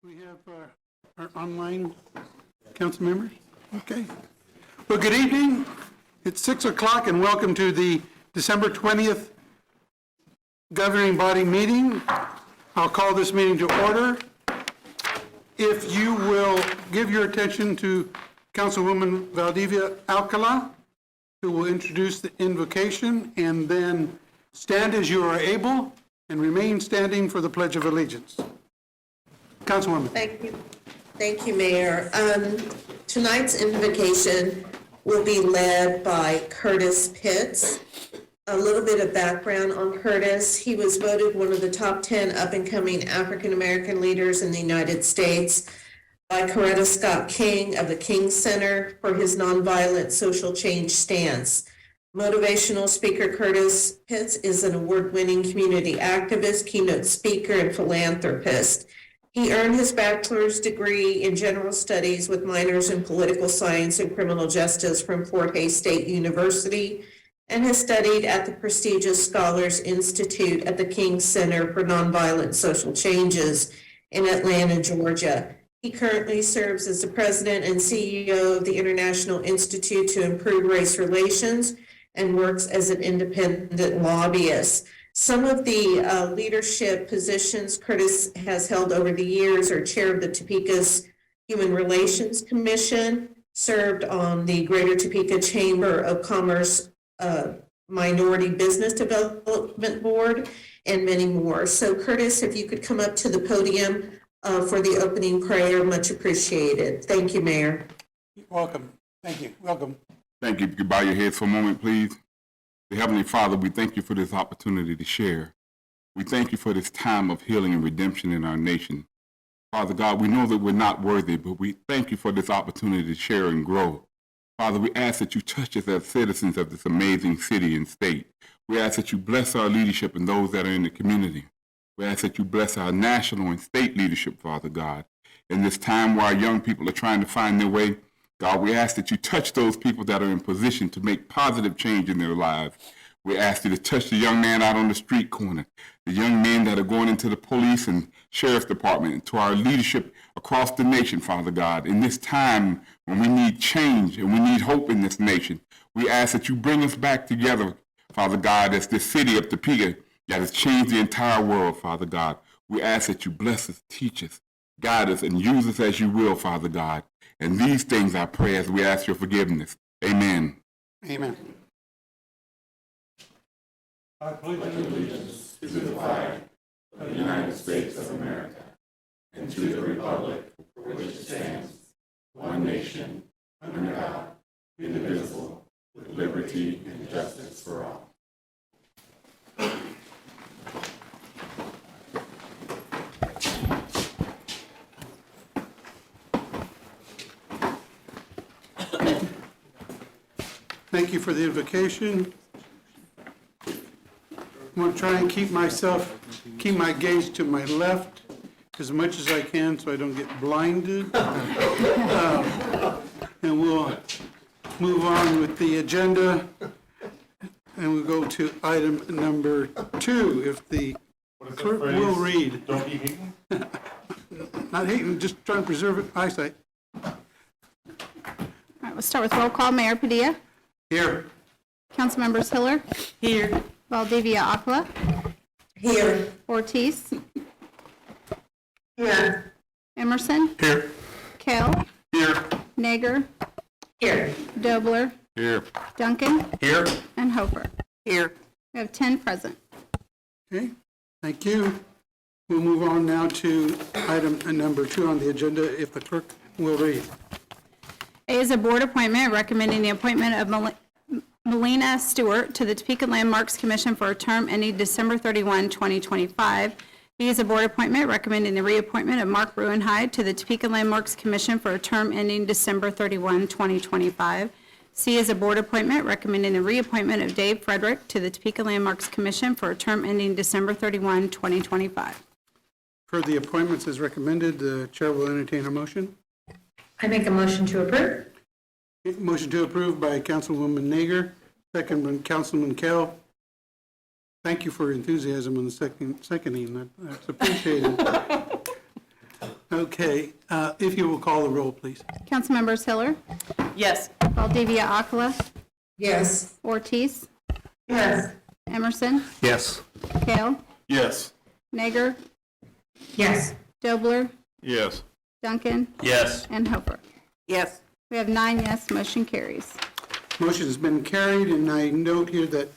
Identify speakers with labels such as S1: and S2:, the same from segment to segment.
S1: We have our online council members. Okay. Well, good evening. It's 6 o'clock and welcome to the December 20th governing body meeting. I'll call this meeting to order. If you will give your attention to Councilwoman Valdivia Alcala, who will introduce the invocation, and then stand as you are able and remain standing for the Pledge of Allegiance. Councilwoman.
S2: Thank you. Thank you, Mayor. Tonight's invocation will be led by Curtis Pitts. A little bit of background on Curtis. He was voted one of the top 10 up-and-coming African-American leaders in the United States by Coretta Scott King of the King Center for his nonviolent social change stance. Motivational speaker Curtis Pitts is an award-winning community activist, keynote speaker, and philanthropist. He earned his bachelor's degree in general studies with minors in political science and criminal justice from Fort Hays State University, and has studied at the prestigious Scholars Institute at the King Center for Nonviolent Social Changes in Atlanta, Georgia. He currently serves as the president and CEO of the International Institute to Improve Race Relations and works as an independent lobbyist. Some of the leadership positions Curtis has held over the years are chair of the Topeka's Human Relations Commission, served on the Greater Topeka Chamber of Commerce Minority Business Development Board, and many more. So Curtis, if you could come up to the podium for the opening prayer, much appreciated. Thank you, Mayor.
S1: Welcome. Thank you. Welcome.
S3: Thank you. If you could bow your heads for a moment, please. Heavenly Father, we thank you for this opportunity to share. We thank you for this time of healing and redemption in our nation. Father God, we know that we're not worthy, but we thank you for this opportunity to share and grow. Father, we ask that you touch us as citizens of this amazing city and state. We ask that you bless our leadership and those that are in the community. We ask that you bless our national and state leadership, Father God. In this time where our young people are trying to find their way, God, we ask that you touch those people that are in position to make positive change in their lives. We ask you to touch the young man out on the street corner, the young men that are going into the police and sheriff's department, and to our leadership across the nation, Father God. In this time when we need change and we need hope in this nation, we ask that you bring us back together, Father God, as this city of Topeka that has changed the entire world, Father God. We ask that you bless us, teach us, guide us, and use us as you will, Father God. And these things I pray as we ask your forgiveness. Amen.
S1: Amen.
S4: I pledge allegiance to the flag of the United States of America and to the republic for which it stands, one nation, under God, indivisible, with liberty and justice for all.
S1: Thank you for the invocation. I'm going to try and keep my gaze to my left as much as I can so I don't get blinded. And we'll move on with the agenda. And we'll go to item number 2, if the clerk will read.
S4: Don't be hating?
S1: Not hating, just trying to preserve eyesight.
S5: All right, we'll start with roll call. Mayor Padilla.
S1: Here.
S5: Councilmembers Hiller.
S2: Here.
S5: Valdivia Acala.
S2: Here.
S5: Ortiz.
S2: Here.
S5: Emerson.
S1: Here.
S5: Kell.
S1: Here.
S5: Nager.
S2: Here.
S5: Dobler.
S3: Here.
S5: Duncan.
S1: Here.
S5: And Hofer.
S2: Here.
S5: We have 10 present.
S1: Okay, thank you. We'll move on now to item number 2 on the agenda, if the clerk will read.
S5: A is a board appointment recommending the appointment of Melina Stewart to the Topeka Landmarks Commission for a term ending December 31, 2025. B is a board appointment recommending the reappointment of Mark Ruenheid to the Topeka Landmarks Commission for a term ending December 31, 2025. C is a board appointment recommending the reappointment of Dave Frederick to the Topeka Landmarks Commission for a term ending December 31, 2025.
S1: For the appointments as recommended, the chair will entertain a motion.
S2: I make a motion to approve.
S1: Motion to approve by Councilwoman Nager, second by Councilman Kell. Thank you for your enthusiasm on the seconding. That's appreciated. Okay, if you will call the roll, please.
S5: Councilmembers Hiller,
S6: Yes.
S5: Valdivia Aquila,
S2: Yes.
S5: Ortiz,
S2: Yes.
S5: Emerson,
S4: Yes.
S5: Kale,
S3: Yes.
S5: Nager,
S2: Yes.
S5: Dobler,
S3: Yes.
S5: Duncan,
S4: Yes.
S5: and Hofer.
S6: Yes.
S5: We have 9 yes, motion carries.
S1: Motion has been carried, and I note here that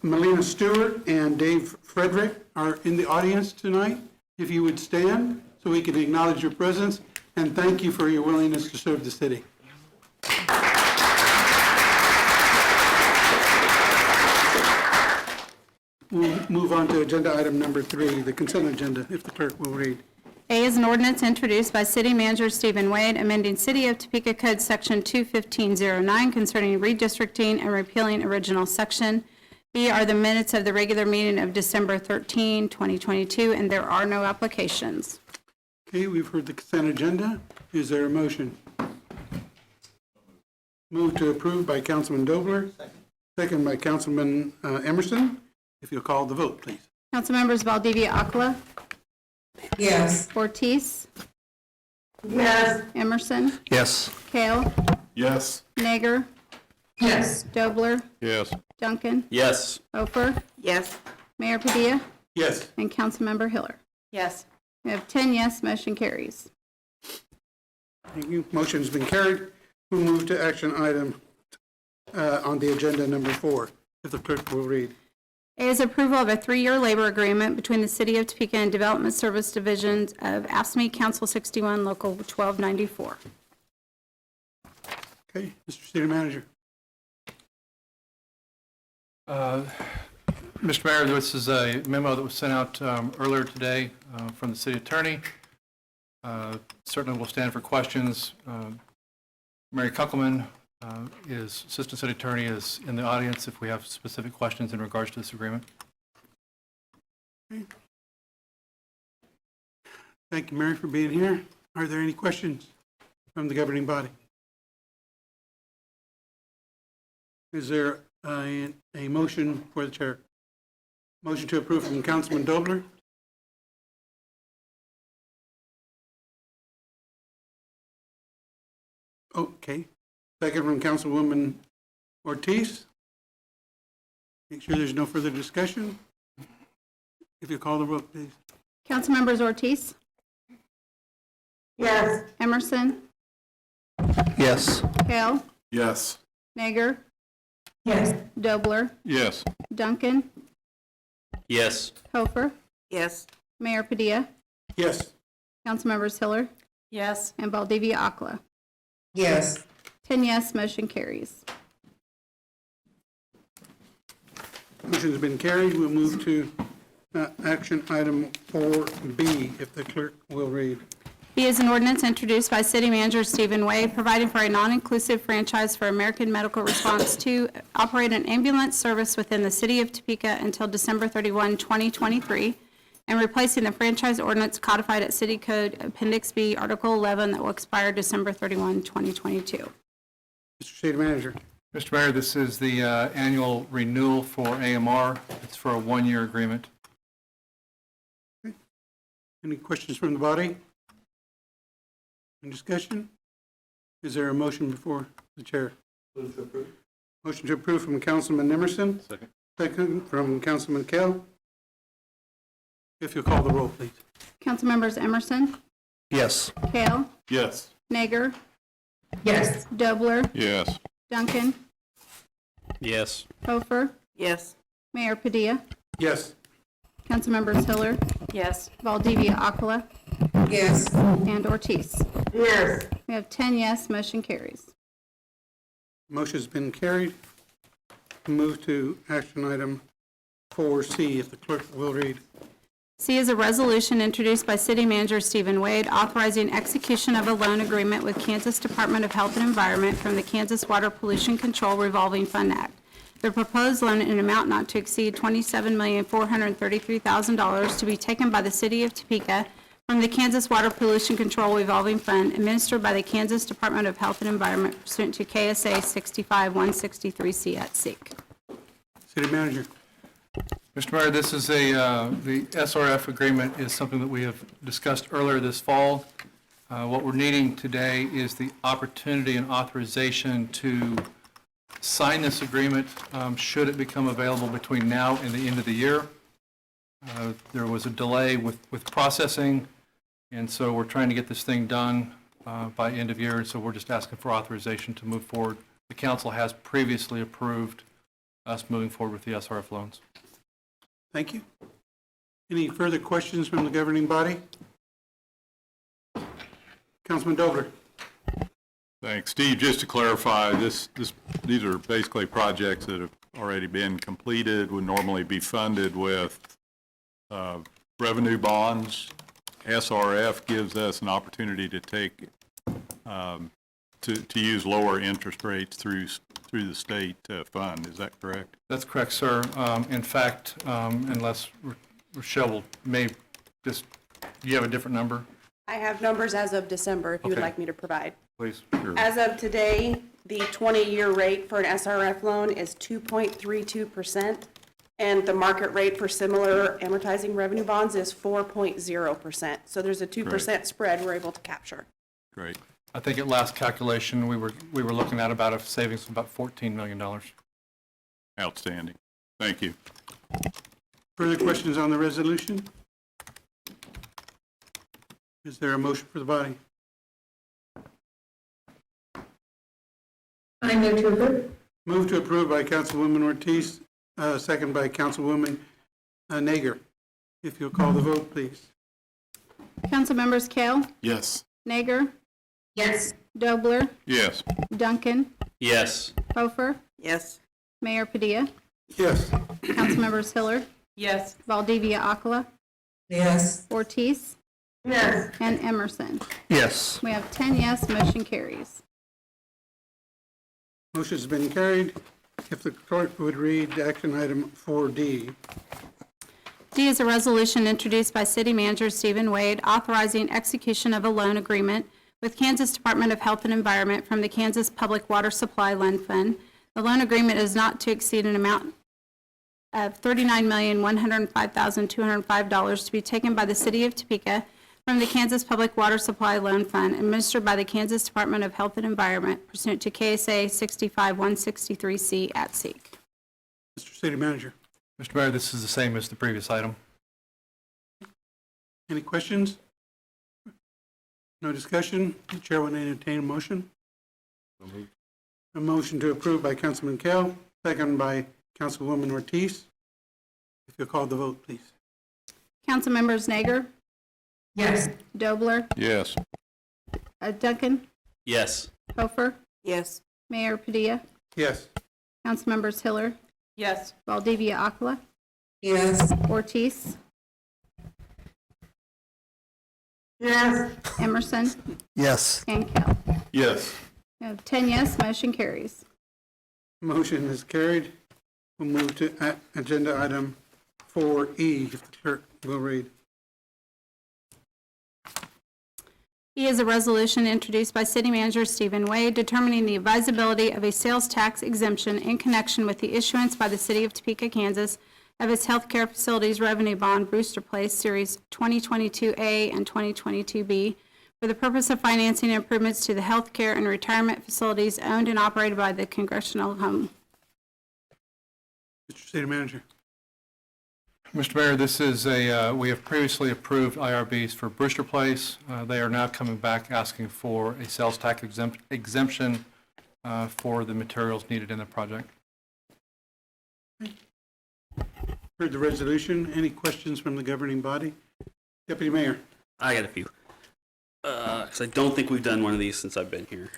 S1: Melina Stewart and Dave Frederick are in the audience tonight. If you would stand so we can acknowledge your presence, and thank you for your willingness to serve the city. We'll move on to agenda item number 3, the consent agenda, if the clerk will read.
S5: A is an ordinance introduced by City Manager Stephen Wade, amending City of Topeka Code Section 21509 concerning redistricting and repealing original section. B are the minutes of the regular meeting of December 13, 2022, and there are no applications.
S1: Okay, we've heard the consent agenda. Is there a motion? Move to approve by Councilman Dobler. Second by Councilman Emerson. If you'll call the vote, please.
S5: Councilmembers Valdivia Aquila,
S2: Yes.
S5: Ortiz,
S2: Yes.
S5: Emerson,
S4: Yes.
S5: Kale,
S3: Yes.
S5: Nager,
S2: Yes.
S5: Dobler,
S3: Yes.
S5: Duncan,
S4: Yes.
S5: Hofer,
S6: Yes.
S5: Mayor Padilla,
S1: Yes.
S5: and Councilmember Hiller.
S6: Yes.
S5: We have 10 yes, motion carries.
S1: Thank you. Motion's been carried. We'll move to action item on the agenda number 4, if the clerk will read.
S5: A is approval of a 3-year labor agreement between the City of Topeka and Development Service Divisions of AFSCME Council 61, Local 1294.
S1: Okay, Mr. City Manager.
S7: Mr. Mayor, this is a memo that was sent out earlier today from the city attorney. Certainly will stand for questions. Mary Kunkelman is Assistant City Attorney, is in the audience if we have specific questions in regards to this agreement.
S1: Thank you, Mary, for being here. Are there any questions from the governing body? Is there a motion for the chair? Motion to approve from Councilman Dobler. Okay. Second from Councilwoman Ortiz. Make sure there's no further discussion. If you call the roll, please.
S5: Councilmembers Ortiz,
S2: Yes.
S5: Emerson,
S4: Yes.
S5: Kale,
S3: Yes.
S5: Nager,
S2: Yes.
S5: Dobler,
S3: Yes.
S5: Duncan,
S4: Yes.
S5: Hofer,
S6: Yes.
S5: Mayor Padilla,
S1: Yes.
S5: Councilmembers Hiller,
S6: Yes.
S5: and Valdivia Aquila.
S2: Yes.
S5: 10 yes, motion carries.
S1: Motion's been carried. We'll move to action item 4B, if the clerk will read.
S5: B is an ordinance introduced by City Manager Stephen Wade, providing for a non-inclusive franchise for American Medical Response to operate an ambulance service within the City of Topeka until December 31, 2023, and replacing the franchise ordinance codified at City Code Appendix B, Article 11, that will expire December 31, 2022.
S1: Mr. City Manager.
S7: Mr. Mayor, this is the annual renewal for AMR. It's for a 1-year agreement.
S1: Any questions from the body? Any discussion? Is there a motion before the chair? Motion to approve from Councilman Emerson. Second from Councilman Kell. If you'll call the roll, please.
S5: Councilmembers Emerson,
S4: Yes.
S5: Kale,
S3: Yes.
S5: Nager,
S2: Yes.
S5: Dobler,
S3: Yes.
S5: Duncan,
S4: Yes.
S5: Hofer,
S6: Yes.
S5: Mayor Padilla,
S1: Yes.
S5: Councilmembers Hiller,
S6: Yes.
S5: Valdivia Aquila,
S2: Yes.
S5: and Ortiz.
S2: Yes.
S5: We have 10 yes, motion carries.
S1: Motion's been carried. Move to action item 4C, if the clerk will read.
S5: C is a resolution introduced by City Manager Stephen Wade authorizing execution of a loan agreement with Kansas Department of Health and Environment from the Kansas Water Pollution Control Revolving Fund Act. The proposed loan in an amount not to exceed $27,433,000 to be taken by the City of Topeka from the Kansas Water Pollution Control Revolving Fund administered by the Kansas Department of Health and Environment pursuant to KSA 65163C at SEEK.
S1: City Manager.
S7: Mr. Mayor, this is the SRF agreement is something that we have discussed earlier this fall. What we're needing today is the opportunity and authorization to sign this agreement should it become available between now and the end of the year. There was a delay with processing, and so we're trying to get this thing done by end of year, and so we're just asking for authorization to move forward. The council has previously approved us moving forward with the SRF loans.
S1: Thank you. Any further questions from the governing body? Councilman Dobler.
S4: Thanks. Steve, just to clarify, these are basically projects that have already been completed, would normally be funded with revenue bonds. SRF gives us an opportunity to take, to use lower interest rates through the state fund. Is that correct?
S7: That's correct, sir. In fact, unless Rochelle may just, do you have a different number,
S8: I have numbers as of December, if you would
S7: Okay.
S8: like me to provide.
S7: please?
S8: As of today, the 20-year rate for an SRF loan is 2.32%, and the market rate for similar amortizing revenue bonds is 4.0%. So there's a 2% spread we're able to capture.
S4: Great.
S7: I think at last calculation, we were looking at about a savings of about $14 million.
S4: Outstanding. Thank you.
S1: Further questions on the resolution? Is there a motion for the body?
S6: I move to approve.
S1: Move to approve by Councilwoman Ortiz, second by Councilwoman Nager. If you'll call the vote, please.
S5: Council members Kale,
S3: Yes.
S5: Nager,
S6: Yes.
S5: Dobler,
S4: Yes.
S5: Duncan,
S9: Yes.
S5: Hofer,
S6: Yes.
S5: Mayor Padilla,
S1: Yes.
S5: Council members Hiller,
S6: Yes.
S5: Valdivia Akala,
S2: Yes.
S5: Ortiz,
S6: Yes.
S5: and Emerson.
S9: Yes.
S5: We have 10 yes, motion carries.
S1: Motion's been carried. If the clerk would read action item 4D.
S5: D is a resolution introduced by City Manager Stephen Wade authorizing execution of a loan agreement with Kansas Department of Health and Environment from the Kansas Public Water Supply Loan Fund. The loan agreement is not to exceed an amount of $39,105,205 to be taken by the City of Topeka from the Kansas Public Water Supply Loan Fund administered by the Kansas Department of Health and Environment pursuant to KSA 65163C at SEEK.
S1: Mr. City Manager,
S7: Mr. Mayor, this is the same as the previous item.
S1: any questions? No discussion? The chair will entertain a motion. A motion to approve by Councilman Kell, second by Councilwoman Ortiz. If you'll call the vote, please.
S5: Council members Nager,
S6: Yes.
S5: Dobler,
S4: Yes.
S5: Duncan,
S9: Yes.
S5: Hofer,
S8: Yes.
S5: Mayor Padilla,
S1: Yes.
S5: Council members Hiller,
S6: Yes.
S5: Valdivia Akala,
S2: Yes.
S5: Ortiz,
S6: Yes.
S5: Emerson,
S9: Yes.
S5: and Kell.
S4: Yes.
S5: We have 10 yes, motion carries.
S1: Motion is carried. We'll move to agenda item 4E, if the clerk will read.
S5: E is a resolution introduced by City Manager Stephen Wade determining the advisability of a sales tax exemption in connection with the issuance by the City of Topeka, Kansas of its healthcare facilities revenue bond Brewster Place Series 2022A and 2022B for the purpose of financing improvements to the healthcare and retirement facilities owned and operated by the Congressional Home.
S1: Mr. City Manager.
S7: Mr. Mayor, this is we have previously approved IRBs for Brewster Place. They are now coming back asking for a sales tax exemption for the materials needed in the project.
S1: Heard the resolution. Any questions from the governing body? Deputy Mayor.
S9: I got a few. 'Cause I don't think we've done one of these since I've been here.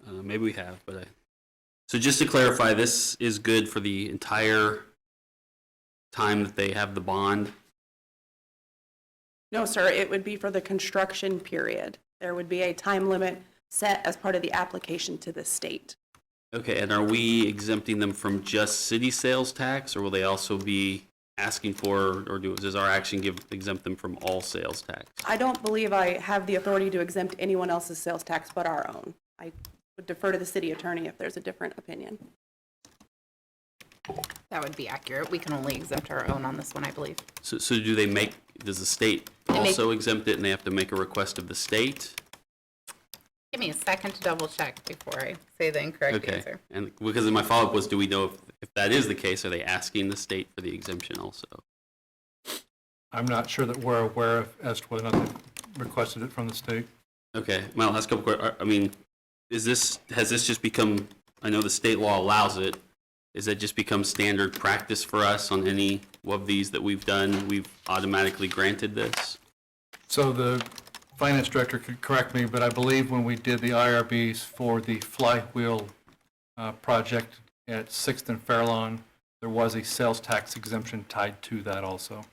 S9: Maybe we have, but so just to clarify, this is good for the entire time that they have the bond.
S8: No, sir, it would be for the construction period. There would be a time limit set as part of the application to the state.
S9: Okay, and are we exempting them from just city sales tax, or will they also be asking for, or does our action exempt them from all sales tax?
S8: I don't believe I have the authority to exempt anyone else's sales tax but our own. I would defer to the city attorney if there's a different opinion.
S10: That would be accurate. We can only exempt our own on this one, I believe.
S9: So does the state
S10: They make-
S9: also exempt it and they have to make a request of the state?
S10: Give me a second to double check before I say the incorrect
S9: Okay,
S10: answer.
S9: and because my follow-up was, do we know if that is the case, are they asking the state for the exemption also?
S7: I'm not sure that we're aware of as to whether or not they requested it from the state.
S9: Okay, my last couple, I mean, has this just become, I know the state law allows it, has that just become standard practice for us on any of these that we've done? We've automatically granted this?
S7: So the finance director could correct me, but I believe when we did the IRBs for the flywheel project at 6th and Fairlawn, there was a sales tax exemption tied to that also.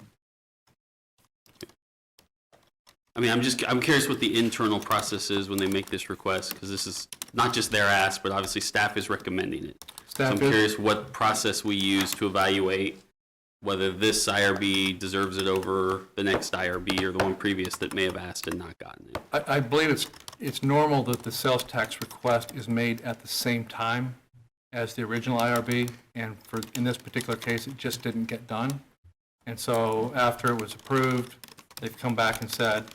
S9: I mean, I'm curious what the internal process is when they make this request, because this is not just their ask, but obviously staff is recommending it. So I'm
S7: Staff is,
S9: curious what process we use to evaluate whether this IRB deserves it over the next IRB or the one previous that may have asked and not gotten it.
S7: I believe it's normal that the sales tax request is made at the same time as the original IRB, and in this particular case, it just didn't get done. And so after it was approved, they've come back and said,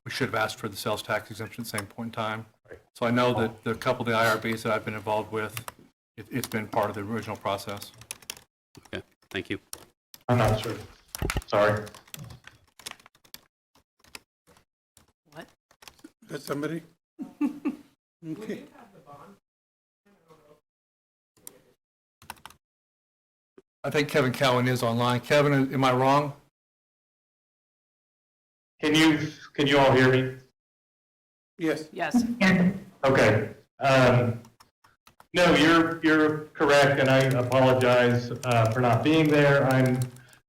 S7: we should have asked for the sales tax exemption at the same point in time. So I know that the couple of the IRBs that I've been involved with, it's been part of the original process.
S9: Okay, thank you.
S4: I'm not sure. Sorry.
S10: What?
S1: Is that somebody? Okay.
S7: I think Kevin Cowan is online. Kevin, am I wrong?
S4: Can you all hear me?
S1: Yes.
S6: Yes.
S4: Okay. No, you're correct, and I apologize for not being there. I'm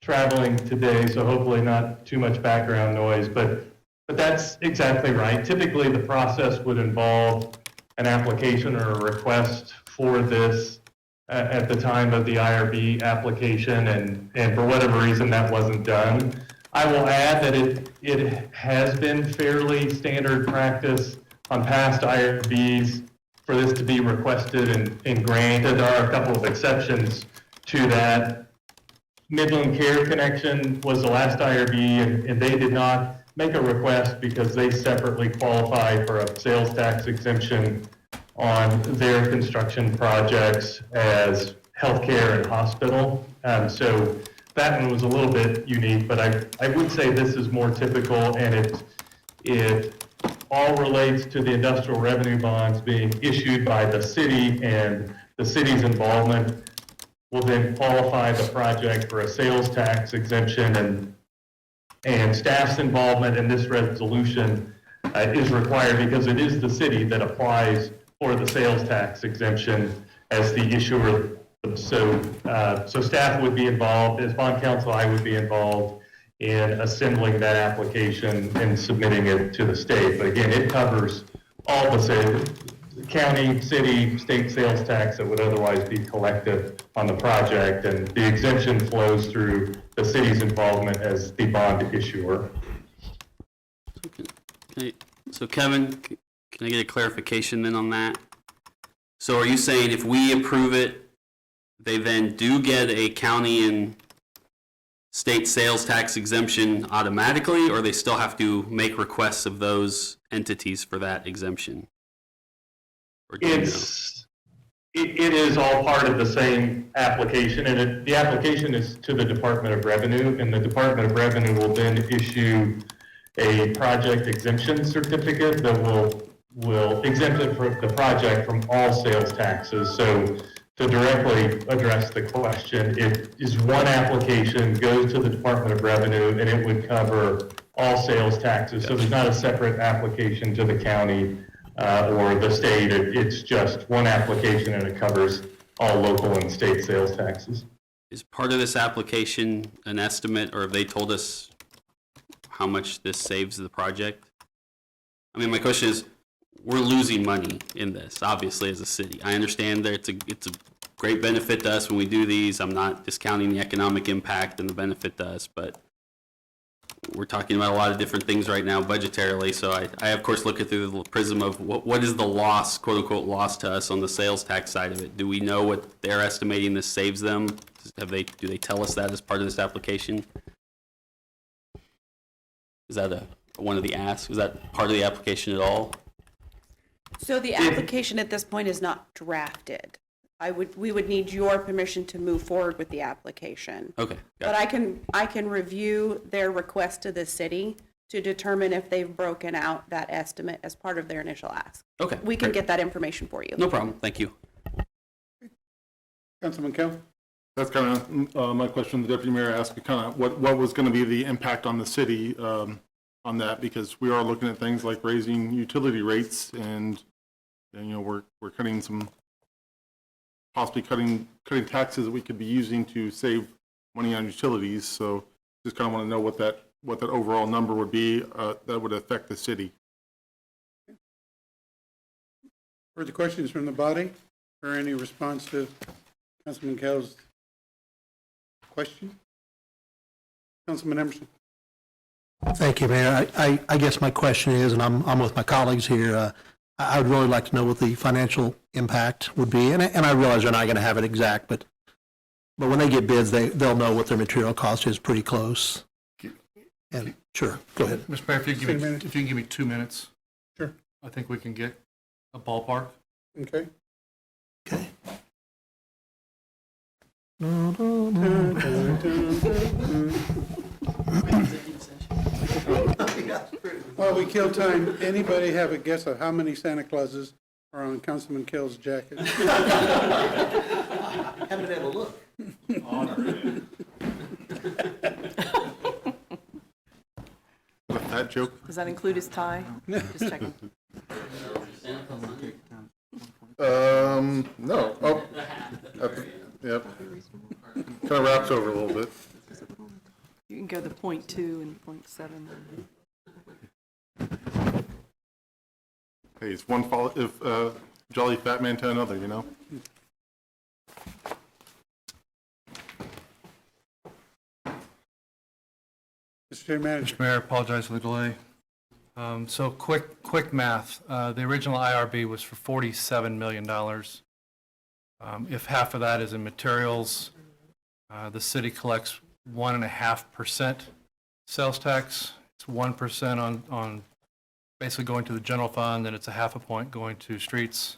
S4: traveling today, so hopefully not too much background noise, but that's exactly right. Typically, the process would involve an application or a request for this at the time of the IRB application, and for whatever reason, that wasn't done. I will add that it has been fairly standard practice on past IRBs for this to be requested and granted. There are a couple of exceptions to that. Midland Care Connection was the last IRB, and they did not make a request because they separately qualify for a sales tax exemption on their construction projects as healthcare and hospital. So that one was a little bit unique, but I would say this is more typical, and it all relates to the industrial revenue bonds being issued by the city, and the city's involvement will then qualify the project for a sales tax exemption, and staff's involvement in this resolution is required because it is the city that applies for the sales tax exemption as the issuer. So staff would be involved, as bond counsel, I would be involved in assembling that application and submitting it to the state. But again, it covers all the county, city, state sales tax that would otherwise be collected on the project, and the exemption flows through the city's involvement as the bond issuer.
S9: Okay. So Kevin, can I get a clarification then on that? So are you saying if we approve it, they then do get a county and state sales tax exemption automatically, or they still have to make requests of those entities for that exemption? Or do you know?
S4: It is all part of the same application, and the application is to the Department of Revenue, and the Department of Revenue will then issue a project exemption certificate that will exempt it from the project from all sales taxes. So to directly address the question, it is one application, goes to the Department of Revenue, and it would cover all sales taxes. So there's not a separate application to the county or the state. It's just one application, and it covers all local and state sales taxes.
S9: Is part of this application an estimate, or have they told us how much this saves the project? I mean, my question is, we're losing money in this, obviously, as a city. I understand that it's a great benefit to us when we do these. I'm not discounting the economic impact and the benefit to us, but we're talking about a lot of different things right now budgetarily, so I of course look at through the prism of what is the loss, quote unquote, loss to us on the sales tax side of it? Do we know what they're estimating this saves them? Do they tell us that as part of this application? Is that one of the asks? Is that part of the application at all?
S8: So the application at this point is not drafted. We would need your permission to move forward with the application.
S9: Okay,
S8: But
S9: got it.
S8: I can review their request to the city to determine if they've broken out that estimate as part of their initial ask.
S9: Okay,
S8: We can
S9: great.
S8: get that information for you.
S9: No problem, thank you.
S1: Councilman Kell?
S4: That's kind of my question. The deputy mayor asked kind of what was going to be the impact on the city on that, because we are looking at things like raising utility rates and we're cutting possibly cutting taxes that we could be using to save money on utilities. So just kind of want to know what that overall number would be that would affect the city.
S1: Further questions from the body or any response to Councilman Kell's question? Councilman Emerson?
S11: Thank you, Mayor. I guess my question is, and I'm with my colleagues here, I would really like to know what the financial impact would be, and I realize they're not going to have it exact, but when they get bids, they'll know what their material cost is pretty close. And sure, go ahead.
S7: Mr. Mayor, if you can give me 2 minutes.
S1: Sure.
S7: I think we can get a ballpark.
S1: Okay.
S11: Okay.
S1: While we kill time, anybody have a guess of how many Santa Clauses are on Councilman Kell's jacket?
S11: Haven't had a look.
S4: With that joke,
S6: Does that include his tie? Just checking.
S4: no. Oh, yep. Kind of wraps over a little bit.
S6: You can go to 0.2 and 0.7.
S4: Hey, it's one fall if jolly fat man to another, you know.
S1: Mr. City Manager?
S7: Mr. Mayor, I apologize for the delay. So quick math. The original IRB was for $47 million. If half of that is in materials, the city collects 1.5% sales tax. It's 1% on basically going to the general fund, and it's a 0.5 point going to streets.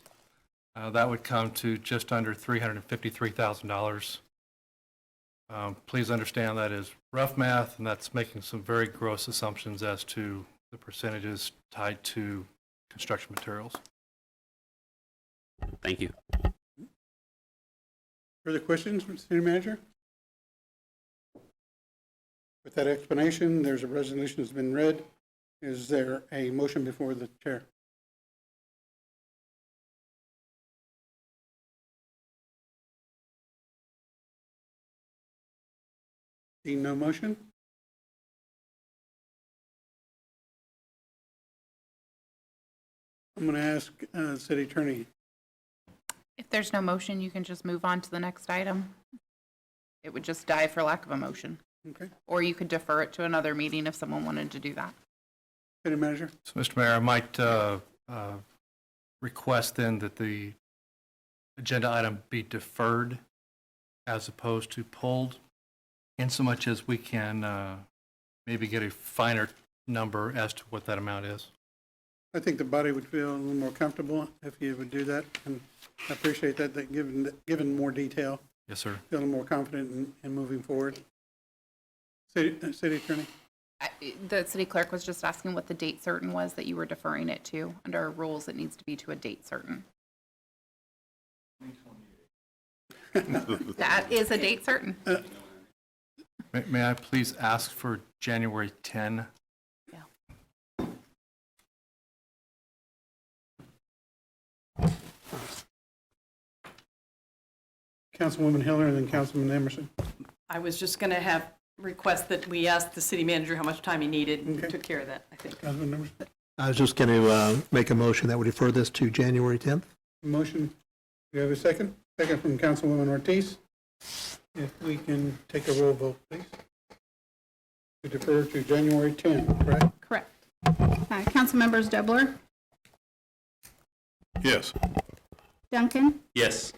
S7: That would come to just under $353,000. Please understand that is rough math, and that's making some very gross assumptions as to the percentages tied to construction materials.
S9: Thank you.
S1: Further questions, Mr. City Manager? With that explanation, there's a resolution that's been read. Is there a motion before the chair? Seeing no motion? I'm going to ask City Attorney.
S10: If there's no motion, you can just move on to the next item. It would just die for lack of a motion.
S1: Okay.
S10: Or you could defer it to another meeting if someone wanted to do that.
S1: City Manager?
S7: So, Mr. Mayor, I might request then that the agenda item be deferred as opposed to pulled, in so much as we can maybe get a finer number as to what that amount is.
S1: I think the body would feel a little more comfortable if you would do that, and I appreciate that given more detail,
S7: Yes, sir.
S1: feeling more confident in moving forward. City Attorney?
S10: The city clerk was just asking what the date certain was that you were deferring it to. Under our rules, it needs to be to a date certain. That is a date certain.
S7: May I please ask for January 10?
S10: Yeah.
S1: Councilwoman Hiller and then Councilman Emerson.
S6: I was just going to request that we ask the city manager how much time he needed, and
S1: Okay.
S6: took care of that, I think.
S1: Councilman Emerson?
S11: I was just going to make a motion that would defer this to January 10th.
S1: Motion. Do you have a second? Second from Councilwoman Ortiz. If we can take a roll vote, please. to defer to January 10th, correct?
S5: Correct. Councilmembers Dobler,
S4: Yes.
S5: Duncan,
S9: Yes.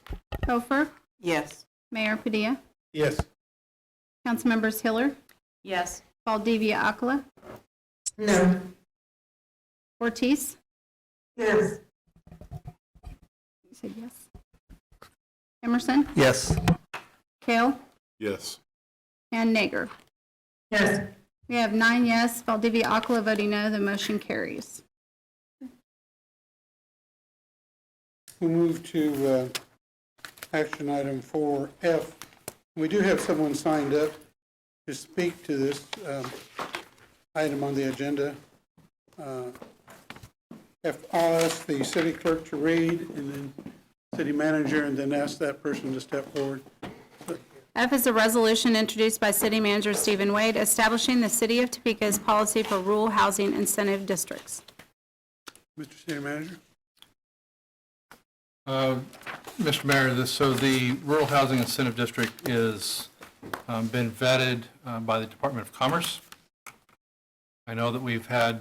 S5: Hofer,
S8: Yes.
S5: Mayor Padilla,
S1: Yes.
S5: Councilmembers Hiller,
S6: Yes.
S5: Valdivia Akala,
S2: No.
S5: Ortiz.
S2: Yes.
S5: You said yes. Emerson,
S11: Yes.
S5: Kale,
S4: Yes.
S5: and Nager.
S2: Yes.
S5: We have 9 yes, Valdivia Akala voting no, the motion carries.
S1: We'll move to action item 4F. We do have someone signed up to speak to this item on the agenda. I'll ask the city clerk to read, and then city manager, and then ask that person to step forward.
S5: F is a resolution introduced by City Manager Stephen Wade establishing the City of Topeka's policy for rural housing incentive districts.
S1: Mr. City Manager?
S7: Mr. Mayor, so the Rural Housing Incentive District is been vetted by the Department of Commerce. I know that we've had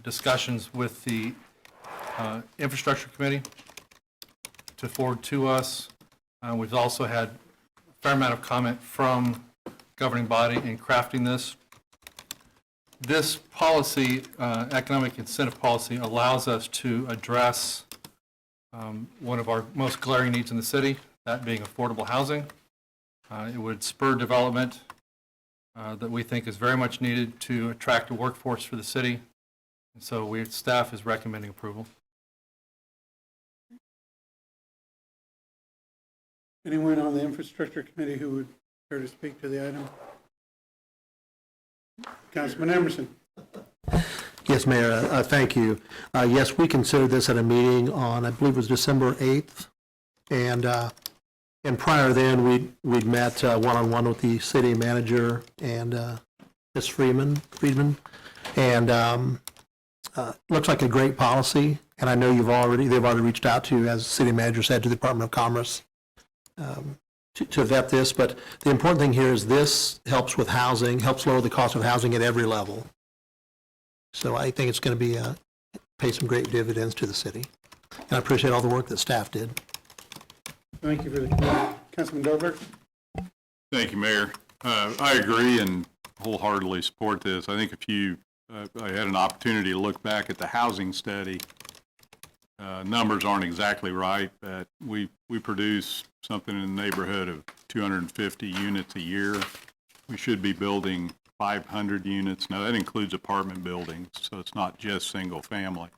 S7: discussions with the Infrastructure Committee to forward to us. We've also had a fair amount of comment from governing body in crafting this. This policy, economic incentive policy, allows us to address one of our most glaring needs in the city, that being affordable housing. It would spur development that we think is very much needed to attract a workforce for the city. And so staff is recommending approval.
S1: Anyone on the Infrastructure Committee who would care to speak to the item? Councilman Emerson?
S11: Yes, Mayor, thank you. Yes, we considered this at a meeting on, I believe it was December 8th. And prior then, we'd met one-on-one with the city manager and Ms. Friedman. And looks like a great policy. And I know they've already reached out to, as the city manager said, to the Department of Commerce to vet this. But the important thing here is this helps with housing, helps lower the cost of housing at every level. So I think it's going to be pay some great dividends to the city. And I appreciate all the work that staff did.
S1: Thank you for the comment. Councilman Dobler?
S4: Thank you, Mayor. I agree and wholeheartedly support this. I think I had an opportunity to look back at the housing study. Numbers aren't exactly right, but we produce something in the neighborhood of 250 units a year. We should be building 500 units. Now, that includes apartment buildings, so it's not just single family.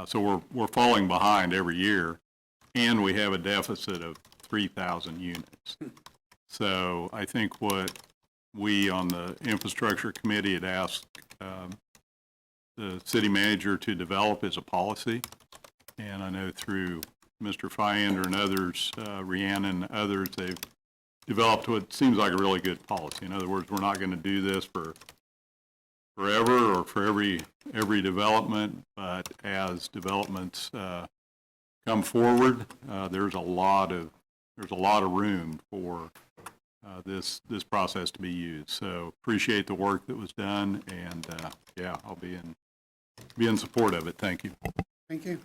S4: So we're falling behind every year, and we have a deficit of 3,000 units. So I think what we on the Infrastructure Committee had asked the city manager to develop is a policy. And I know through Mr. Fyander and others, Rhiannon and others, they've developed what seems like a really good policy. In other words, we're not going to do this for forever or for every development, but as developments come forward, there's a lot of room for this process to be used. So appreciate the work that was done, and yeah, I'll be in support of it. Thank you.
S1: Thank you.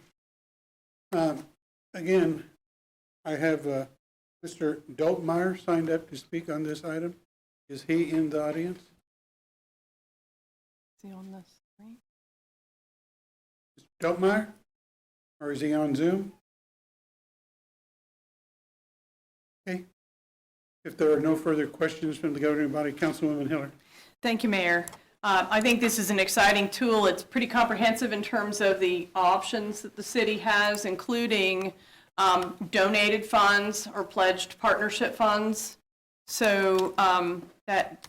S1: Again, I have Mr. Doltmeyer signed up to speak on this item. Is he in the audience?
S6: Is he on this screen?
S1: Mr. Doltmeyer? Or is he on Zoom? Okay. If there are no further questions from the governing body, Councilwoman Hiller.
S6: Thank you, Mayor. I think this is an exciting tool. It's pretty comprehensive in terms of the options that the city has, including donated funds or pledged partnership funds. So that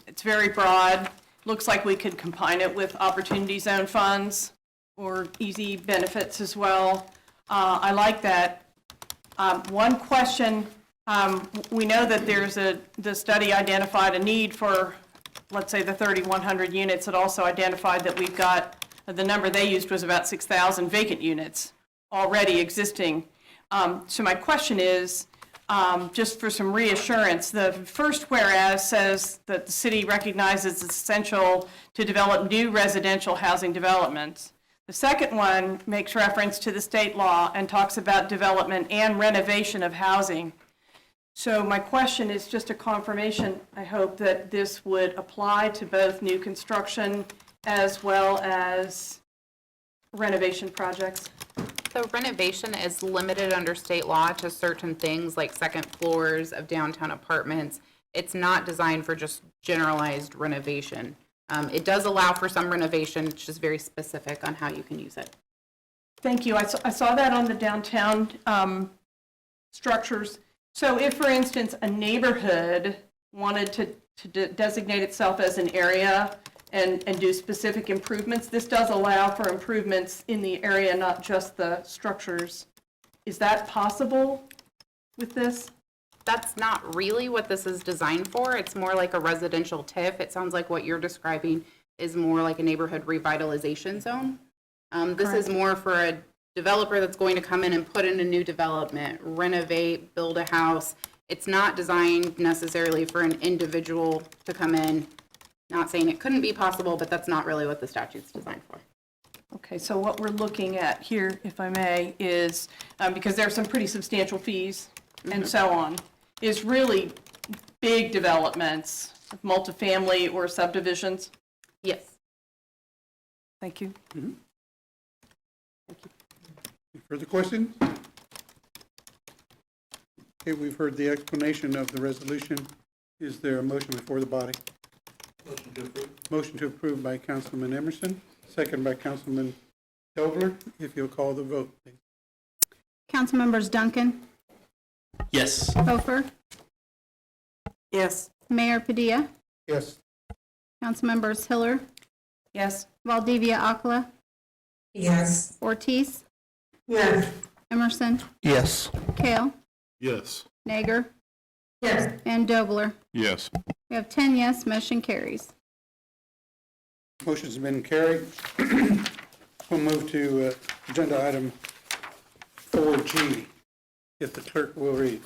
S6: it's very broad. Looks like we could combine it with opportunity zone funds or easy benefits as well. I like that. One question, we know that the study identified a need for, let's say, the 3,100 units. It also identified that we've got, the number they used was about 6,000 vacant units already existing. So my question is, just for some reassurance, the first whereas says that the city recognizes it's essential to develop new residential housing developments. The second one makes reference to the state law and talks about development and renovation of housing. So my question is just a confirmation, I hope, that this would apply to both new construction as well as renovation projects.
S10: So renovation is limited under state law to certain things like second floors of downtown apartments. It's not designed for just generalized renovation. It does allow for some renovation, it's just very specific on how you can use it.
S6: Thank you. I saw that on the downtown structures. So if, for instance, a neighborhood wanted to designate itself as an area and do specific improvements, this does allow for improvements in the area, not just the structures. Is that possible with this?
S10: That's not really what this is designed for. It's more like a residential TIF. It sounds like what you're describing is more like a neighborhood revitalization zone. This is more for a developer that's going to come in and put in a new development, renovate, build a house. It's not designed necessarily for an individual to come in. Not saying it couldn't be possible, but that's not really what the statute's designed for.
S6: Okay, so what we're looking at here, if I may, is, because there are some pretty substantial fees and so on, is really big developments, multifamily or subdivisions.
S10: Yes.
S6: Thank you.
S1: Any further questions? Okay, we've heard the explanation of the resolution. Is there a motion before the body?
S7: Motion to approve.
S1: Motion to approve by Councilman Emerson, second by Councilman Tobler. If you'll call the vote, please.
S5: Councilmembers Duncan,
S9: Yes.
S5: Hofer,
S2: Yes.
S5: Mayor Padilla,
S1: Yes.
S5: Councilmembers Hiller,
S6: Yes.
S5: Valdivia Akala,
S2: Yes.
S5: Ortiz,
S2: Yes.
S5: Emerson,
S11: Yes.
S5: Kale,
S3: Yes.
S5: Nager,
S2: Yes.
S5: and Dobler.
S3: Yes.
S5: We have 10 yes, motion carries.
S1: Motion's been carried. We'll move to agenda item 4G, if the clerk will read.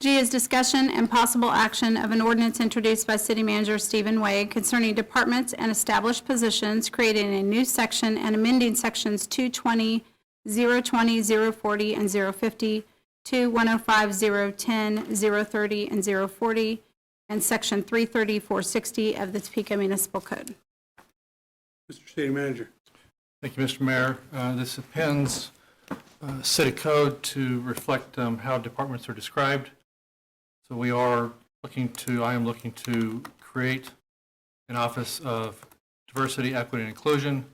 S5: G is discussion and possible action of an ordinance introduced by City Manager Stephen Wade concerning departments and established positions, creating a new section and amending sections 220, 020, 040, and 050, 105, 010, 030, and 040, and section 330, 460 of the Topeka Municipal Code.
S1: Mr. City Manager.
S7: Thank you, Mr. Mayor. This appends city code to reflect how departments are described. So I am looking to create an Office of Diversity, Equity, and Inclusion.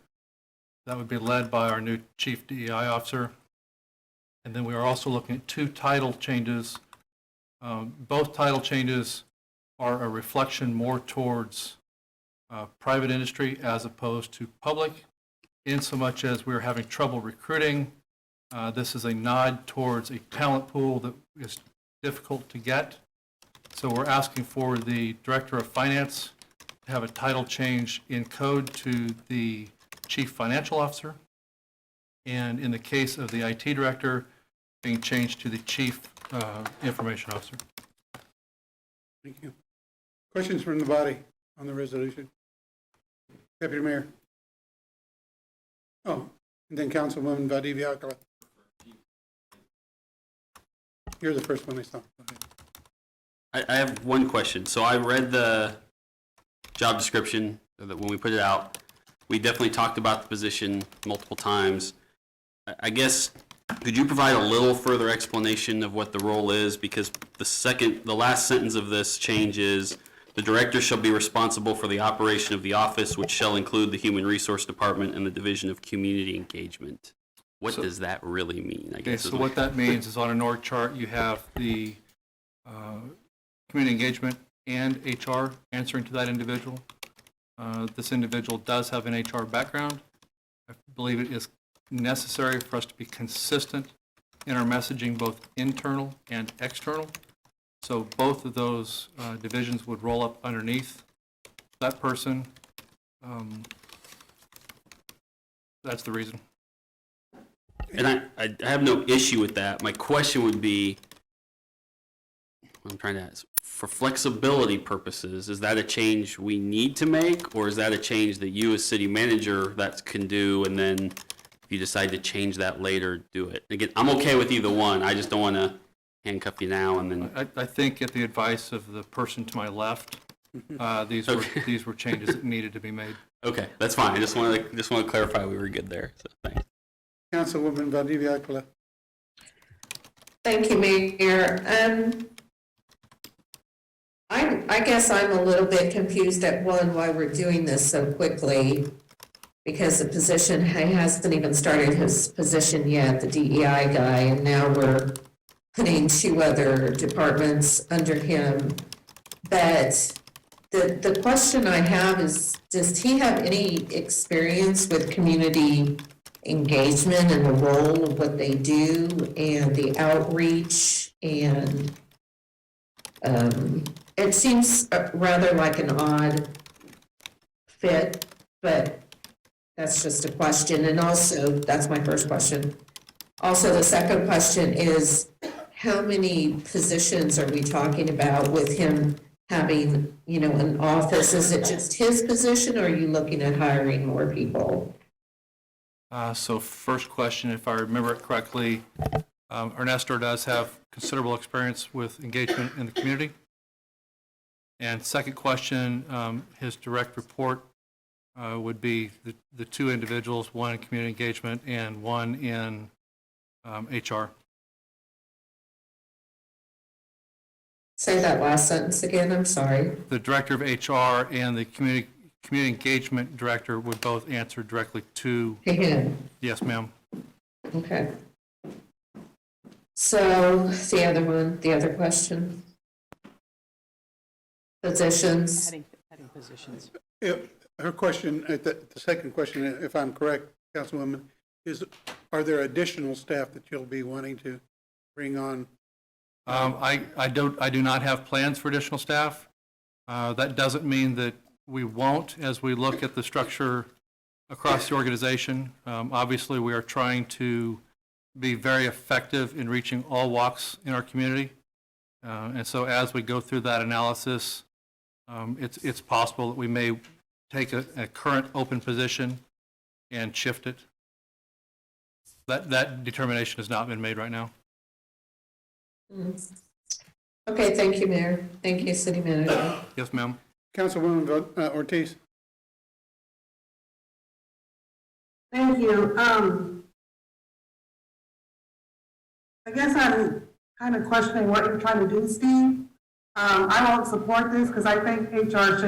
S7: That would be led by our new Chief DEI Officer. And then we are also looking at 2 title changes. Both title changes are a reflection more towards private industry as opposed to public, in so much as we're having trouble recruiting. This is a nod towards a talent pool that is difficult to get. So we're asking for the Director of Finance to have a title change in code to the Chief Financial Officer. And in the case of the IT Director, being changed to the Chief Information Officer.
S1: Thank you. Questions from the body on the resolution? Deputy Mayor. Oh, and then Councilwoman Valdivia Alcala. You're the first one I saw. Go ahead.
S9: I have one question. So I read the job description that when we put it out. We definitely talked about the position multiple times. I guess, could you provide a little further explanation of what the role is? Because the last sentence of this change is, the director shall be responsible for the operation of the office, which shall include the Human Resource Department and the Division of Community Engagement. What does that really mean? I
S7: Okay,
S9: guess
S7: so what that means is on an org chart, you have the community engagement and HR answering to that individual. This individual does have an HR background. I believe it is necessary for us to be consistent in our messaging, both internal and external. So both of those divisions would roll up underneath that person. That's the reason.
S9: And I have no issue with that. My question would be, what I'm trying to ask, for flexibility purposes, is that a change we need to make, or is that a change that you as city manager that can do, and then if you decide to change that later, do it? Again, I'm okay with either one. I just don't want to handcuff you now and then.
S7: I think at the advice of the person to my left, these were changes that needed to be made.
S9: Okay, that's fine. I just wanted to clarify we were good there. So thanks.
S1: Councilwoman Valdivia Alcala.
S2: Thank you, Mayor. I guess I'm a little bit confused at one, why we're doing this so quickly, because the position, he hasn't even started his position yet, the DEI guy, and now we're putting 2 other departments under him. But the question I have is, does he have any experience with community engagement and the role of what they do and the outreach? And it seems rather like an odd fit, but that's just a question. And also, that's my first question. Also, the second question is, how many positions are we talking about with him having, an office? Is it just his position, or are you looking at hiring more people?
S7: So first question, if I remember it correctly, Ernesto does have considerable experience with engagement in the community. And second question, his direct report would be the 2 individuals, one in community engagement and one in HR.
S2: Say that last sentence again, I'm sorry.
S7: The director of HR and the community engagement director would both answer directly to.
S2: To him,
S7: Yes, ma'am.
S2: okay. So, the other question? Positions.
S6: Heading positions.
S1: Yeah, her question, the second question, if I'm correct, Councilwoman, is are there additional staff that you'll be wanting to bring on?
S7: I do not have plans for additional staff. That doesn't mean that we won't as we look at the structure across the organization. Obviously, we are trying to be very effective in reaching all walks in our community. And so as we go through that analysis, it's possible that we may take a current open position and shift it. That determination has not been made right now.
S2: Okay, thank you, Mayor. Thank you, City Manager.
S7: Yes, ma'am.
S1: Councilwoman Ortiz.
S12: Thank you. I guess I'm kind of questioning what you're trying to do, Steve. I won't support this because I think HR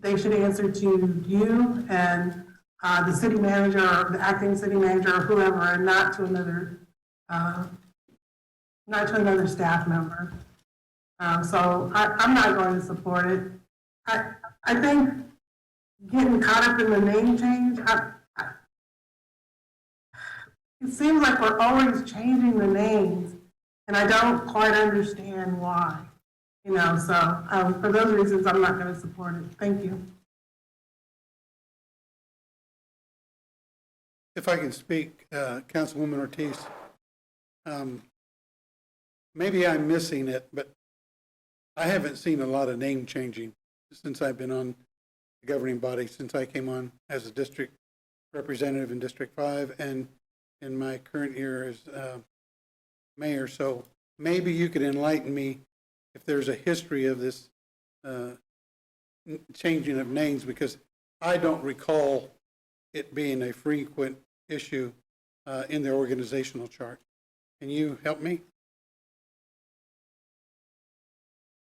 S12: they should answer to you and the city manager or the acting city manager or whoever, and not to another staff member. So I'm not going to support it. I think getting caught up in the name change, it seems like we're always changing the names, and I don't quite understand why. So for those reasons, I'm not going to support it. Thank you.
S1: If I can speak, Councilwoman Ortiz, maybe I'm missing it, but I haven't seen a lot of name changing since I've been on the governing body, since I came on as a district representative in District 5 and in my current year as mayor. So maybe you could enlighten me if there's a history of this changing of names, because I don't recall it being a frequent issue in the organizational chart. Can you help me?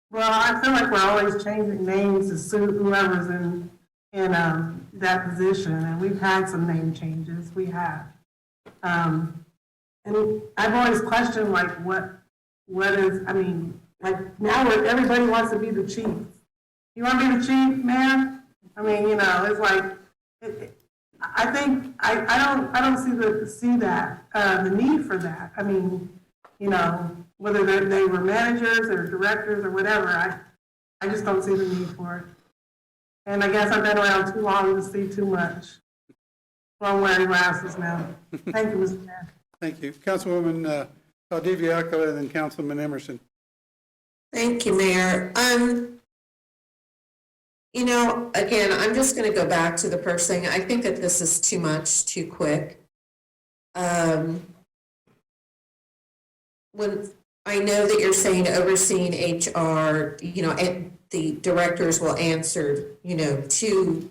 S12: Well, I feel like we're always changing names to suit whoever's in that position, and we've had some name changes. We have. And I've always questioned, like, what is, like, now everybody wants to be the chief. You want to be the chief, man? It's like, I think, I don't see the need for that. Whether they were managers or directors or whatever, I just don't see the need for it. And I guess I've been around too long to see too much. Well, I'm wearing glasses now. Thank you, Mr. Mayor.
S1: Thank you. Councilwoman Valdivia-Alcala, and then Councilman Emerson.
S2: Thank you, Mayor. You know, again, I'm just going to go back to the first thing. I think that this is too much, too quick. When I know that you're saying overseeing HR, you know, and the directors will answer, you know, to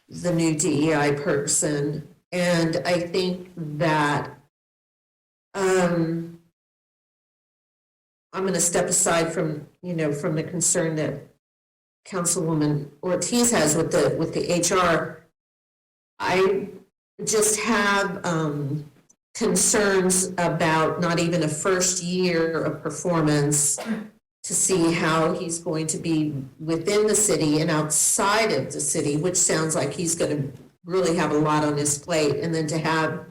S2: the new DEI person. And I think that I'm going to step aside from, you know, from the concern that Councilwoman Ortiz has with the HR. I just have concerns about not even a first year of performance to see how he's going to be within the city and outside of the city, which sounds like he's going to really have a lot on his plate, and then to have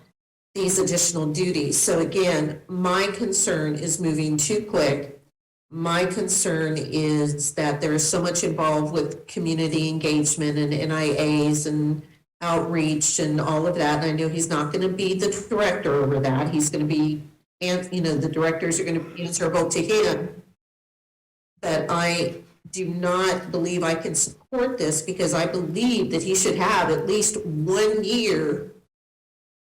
S2: these additional duties. So again, my concern is moving too quick. My concern is that there is so much involved with community engagement and NIAs and outreach and all of that. And I know he's not going to be the director over that. He's going to be, and you know, the directors are going to be answerable to him. But I do not believe I can support this, because I believe that he should have at least 1 year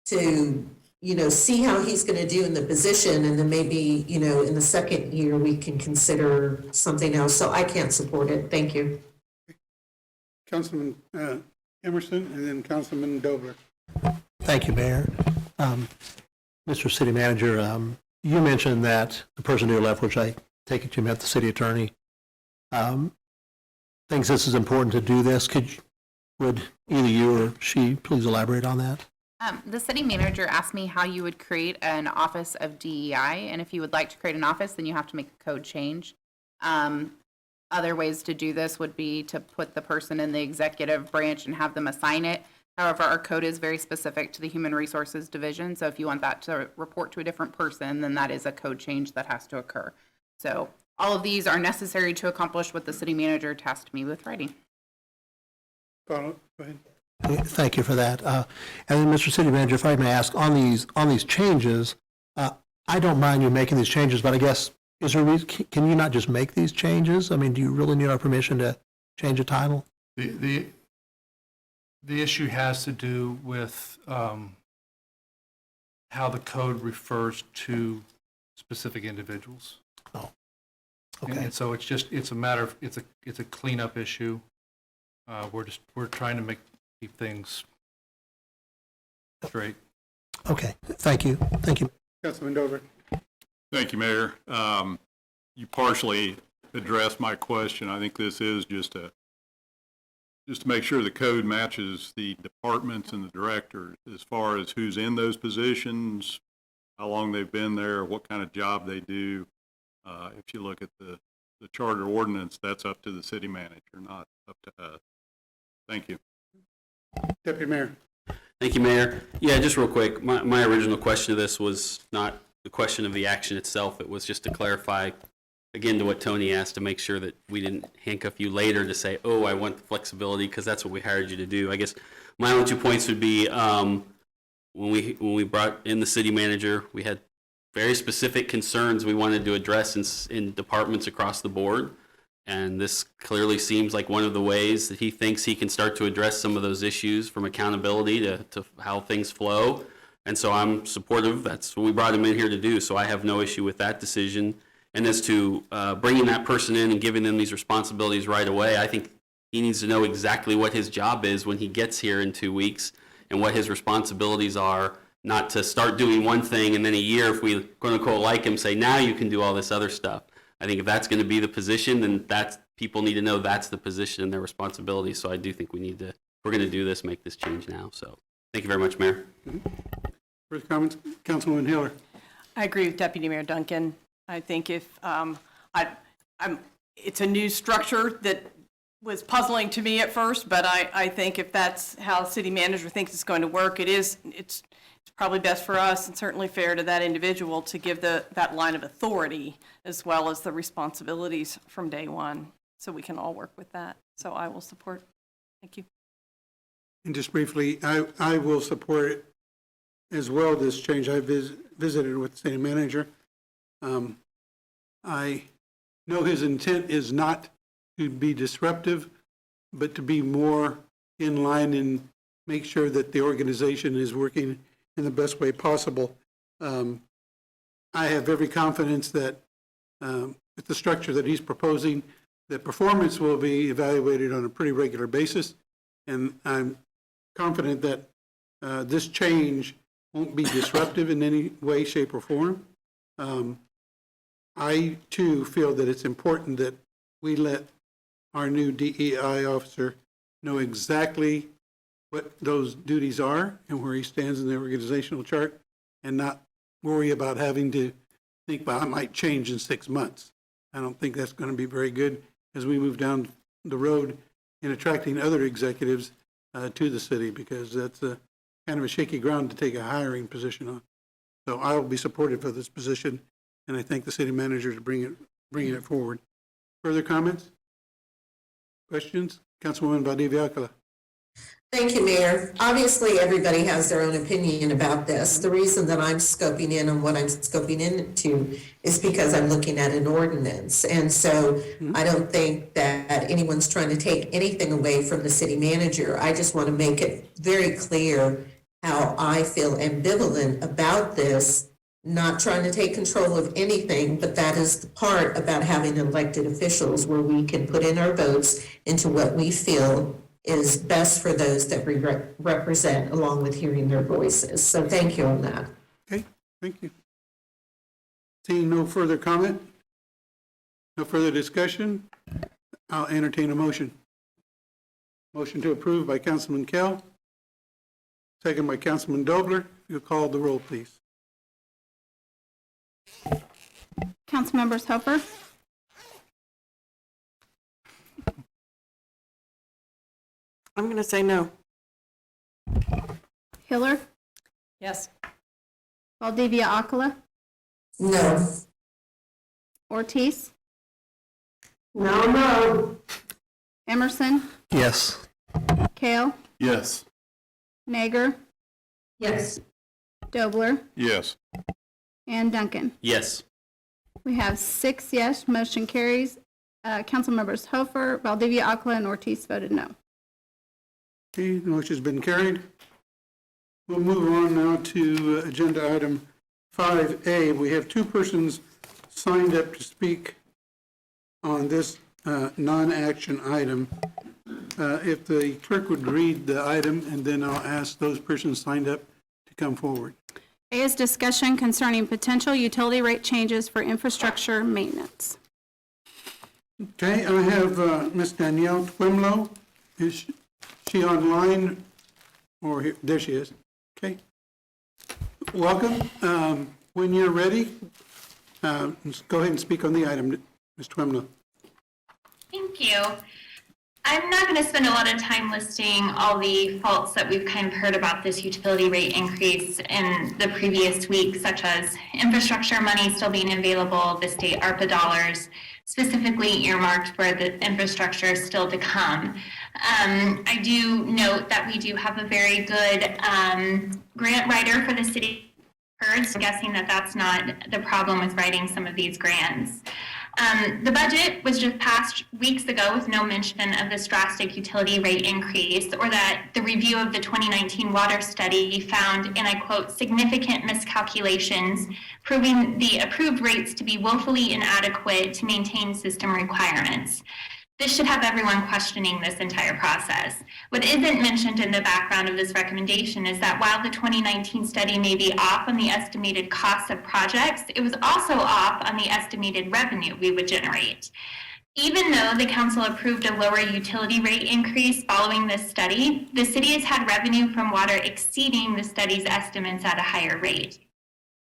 S2: to, you know, see how he's going to do in the position, and then maybe, you know, in the second year we can consider something else. So I can't support it. Thank you.
S1: Councilman Emerson, and then Councilman Dobler.
S11: Thank you, Mayor. Mr. City Manager, you mentioned that the person to your left, which I take it you met the city attorney, thinks this is important to do this. Would either you or she please elaborate on that?
S10: The city manager asked me how you would create an office of DEI, and if you would like to create an office, then you have to make a code change. Other ways to do this would be to put the person in the executive branch and have them assign it. However, our code is very specific to the Human Resources Division, so if you want that to report to a different person, then that is a code change that has to occur. So all of these are necessary to accomplish what the city manager tasked me with writing.
S1: Go ahead.
S11: Thank you for that. And then, Mr. City Manager, if I may ask, on these changes, I don't mind you making these changes, but I guess, is there a reason, can you not just make these changes? I mean, do you really need our permission to change a title?
S7: The issue has to do with how the code refers to specific individuals.
S11: Oh,
S7: And
S11: okay.
S7: so it's a matter of, it's a cleanup issue. We're trying to keep things straight.
S11: Okay, thank you. Thank you.
S1: Councilman Dobler.
S4: Thank you, Mayor. You partially addressed my question. I think this is just to make sure the code matches the departments and the directors as far as who's in those positions, how long they've been there, what kind of job they do. If you look at the charter ordinance, that's up to the city manager, not up to us. Thank you.
S1: Deputy Mayor.
S9: Thank you, Mayor. Yeah, just real quick, my original question to this was not the question of the action itself. It was just to clarify, again, to what Tony asked, to make sure that we didn't handcuff you later to say, oh, I want the flexibility, because that's what we hired you to do. I guess my only 2 points would be, when we brought in the city manager, we had very specific concerns we wanted to address in departments across the board. And this clearly seems like one of the ways that he thinks he can start to address some of those issues, from accountability to how things flow. And so I'm supportive. That's what we brought him in here to do. So I have no issue with that decision. And as to bringing that person in and giving them these responsibilities right away, I think he needs to know exactly what his job is when he gets here in 2 weeks and what his responsibilities are, not to start doing one thing and then a year, if we quote unquote like him, say, now you can do all this other stuff. I think if that's going to be the position, then people need to know that's the position and their responsibility. So I do think we need to, if we're going to do this, make this change now. So thank you very much, Mayor.
S1: Further comments? Councilwoman Hiller.
S6: I agree with Deputy Mayor Duncan. I think if it's a new structure that was puzzling to me at first, but I think if that's how city manager thinks it's going to work, it's probably best for us, and certainly fair to that individual, to give that line of authority as well as the responsibilities from day one, so we can all work with that. So I will support. Thank you.
S1: And just briefly, I will support it as well, this change. I visited with the city manager. I know his intent is not to be disruptive, but to be more in line and make sure that the organization is working in the best way possible. I have every confidence that with the structure that he's proposing, that performance will be evaluated on a pretty regular basis. And I'm confident that this change won't be disruptive in any way, shape, or form. I, too, feel that it's important that we let our new DEI officer know exactly what those duties are and where he stands in the organizational chart, and not worry about having to think, well, it might change in 6 months. I don't think that's going to be very good as we move down the road in attracting other executives to the city, because that's kind of a shaky ground to take a hiring position on. So I will be supportive of this position, and I thank the city manager for bringing it forward. Further comments? Questions? Councilwoman Valdivia-Alcala.
S2: Thank you, Mayor. Obviously, everybody has their own opinion about this. The reason that I'm scoping in on what I'm scoping into is because I'm looking at an ordinance. And so I don't think that anyone's trying to take anything away from the city manager. I just want to make it very clear how I feel ambivalent about this, not trying to take control of anything, but that is the part about having elected officials where we can put in our votes into what we feel is best for those that we represent, along with hearing their voices. So thank you on that.
S1: Okay, thank you. Seeing no further comment, no further discussion, I'll entertain a motion. Motion to approve by Councilman Kell, second by Councilman Dobler. You'll call the roll, please.
S5: Councilmembers Hofer,
S8: I'm going to say no.
S5: Hiller,
S6: Yes.
S5: Valdivia-Alcala,
S2: No.
S5: Ortiz,
S12: No.
S5: Emerson,
S11: Yes.
S5: Kale,
S3: Yes.
S5: Nager,
S2: Yes.
S5: Dobler,
S3: Yes.
S5: and Duncan.
S9: Yes.
S5: We have 6 yes, motion carries. Councilmembers Hofer, Valdivia-Alcala, and Ortiz voted no.
S1: Okay, the motion's been carried. We'll move on now to agenda item 5A. We have 2 persons signed up to speak on this non-action item. If the clerk would read the item, and then I'll ask those persons signed up to come forward.
S5: A is discussion concerning potential utility rate changes for infrastructure maintenance.
S1: Okay, I have Ms. Danielle Twimlow. Is she online? Or here? There she is. Okay. Welcome. When you're ready, just go ahead and speak on the item, Ms. Twimlow.
S13: Thank you. I'm not going to spend a lot of time listing all the faults that we've kind of heard about this utility rate increase in the previous week, such as infrastructure money still being available, the state ARPA dollars specifically earmarked for the infrastructure still to come. I do note that we do have a very good grant writer for the city. So guessing that that's not the problem with writing some of these grants. The budget was just passed weeks ago with no mention of this drastic utility rate increase, or that the review of the 2019 water study found, and I quote, significant miscalculations, proving the approved rates to be woefully inadequate to maintain system requirements. This should have everyone questioning this entire process. What isn't mentioned in the background of this recommendation is that while the 2019 study may be off on the estimated cost of projects, it was also off on the estimated revenue we would generate. Even though the council approved a lower utility rate increase following this study, the city has had revenue from water exceeding the study's estimates at a higher rate.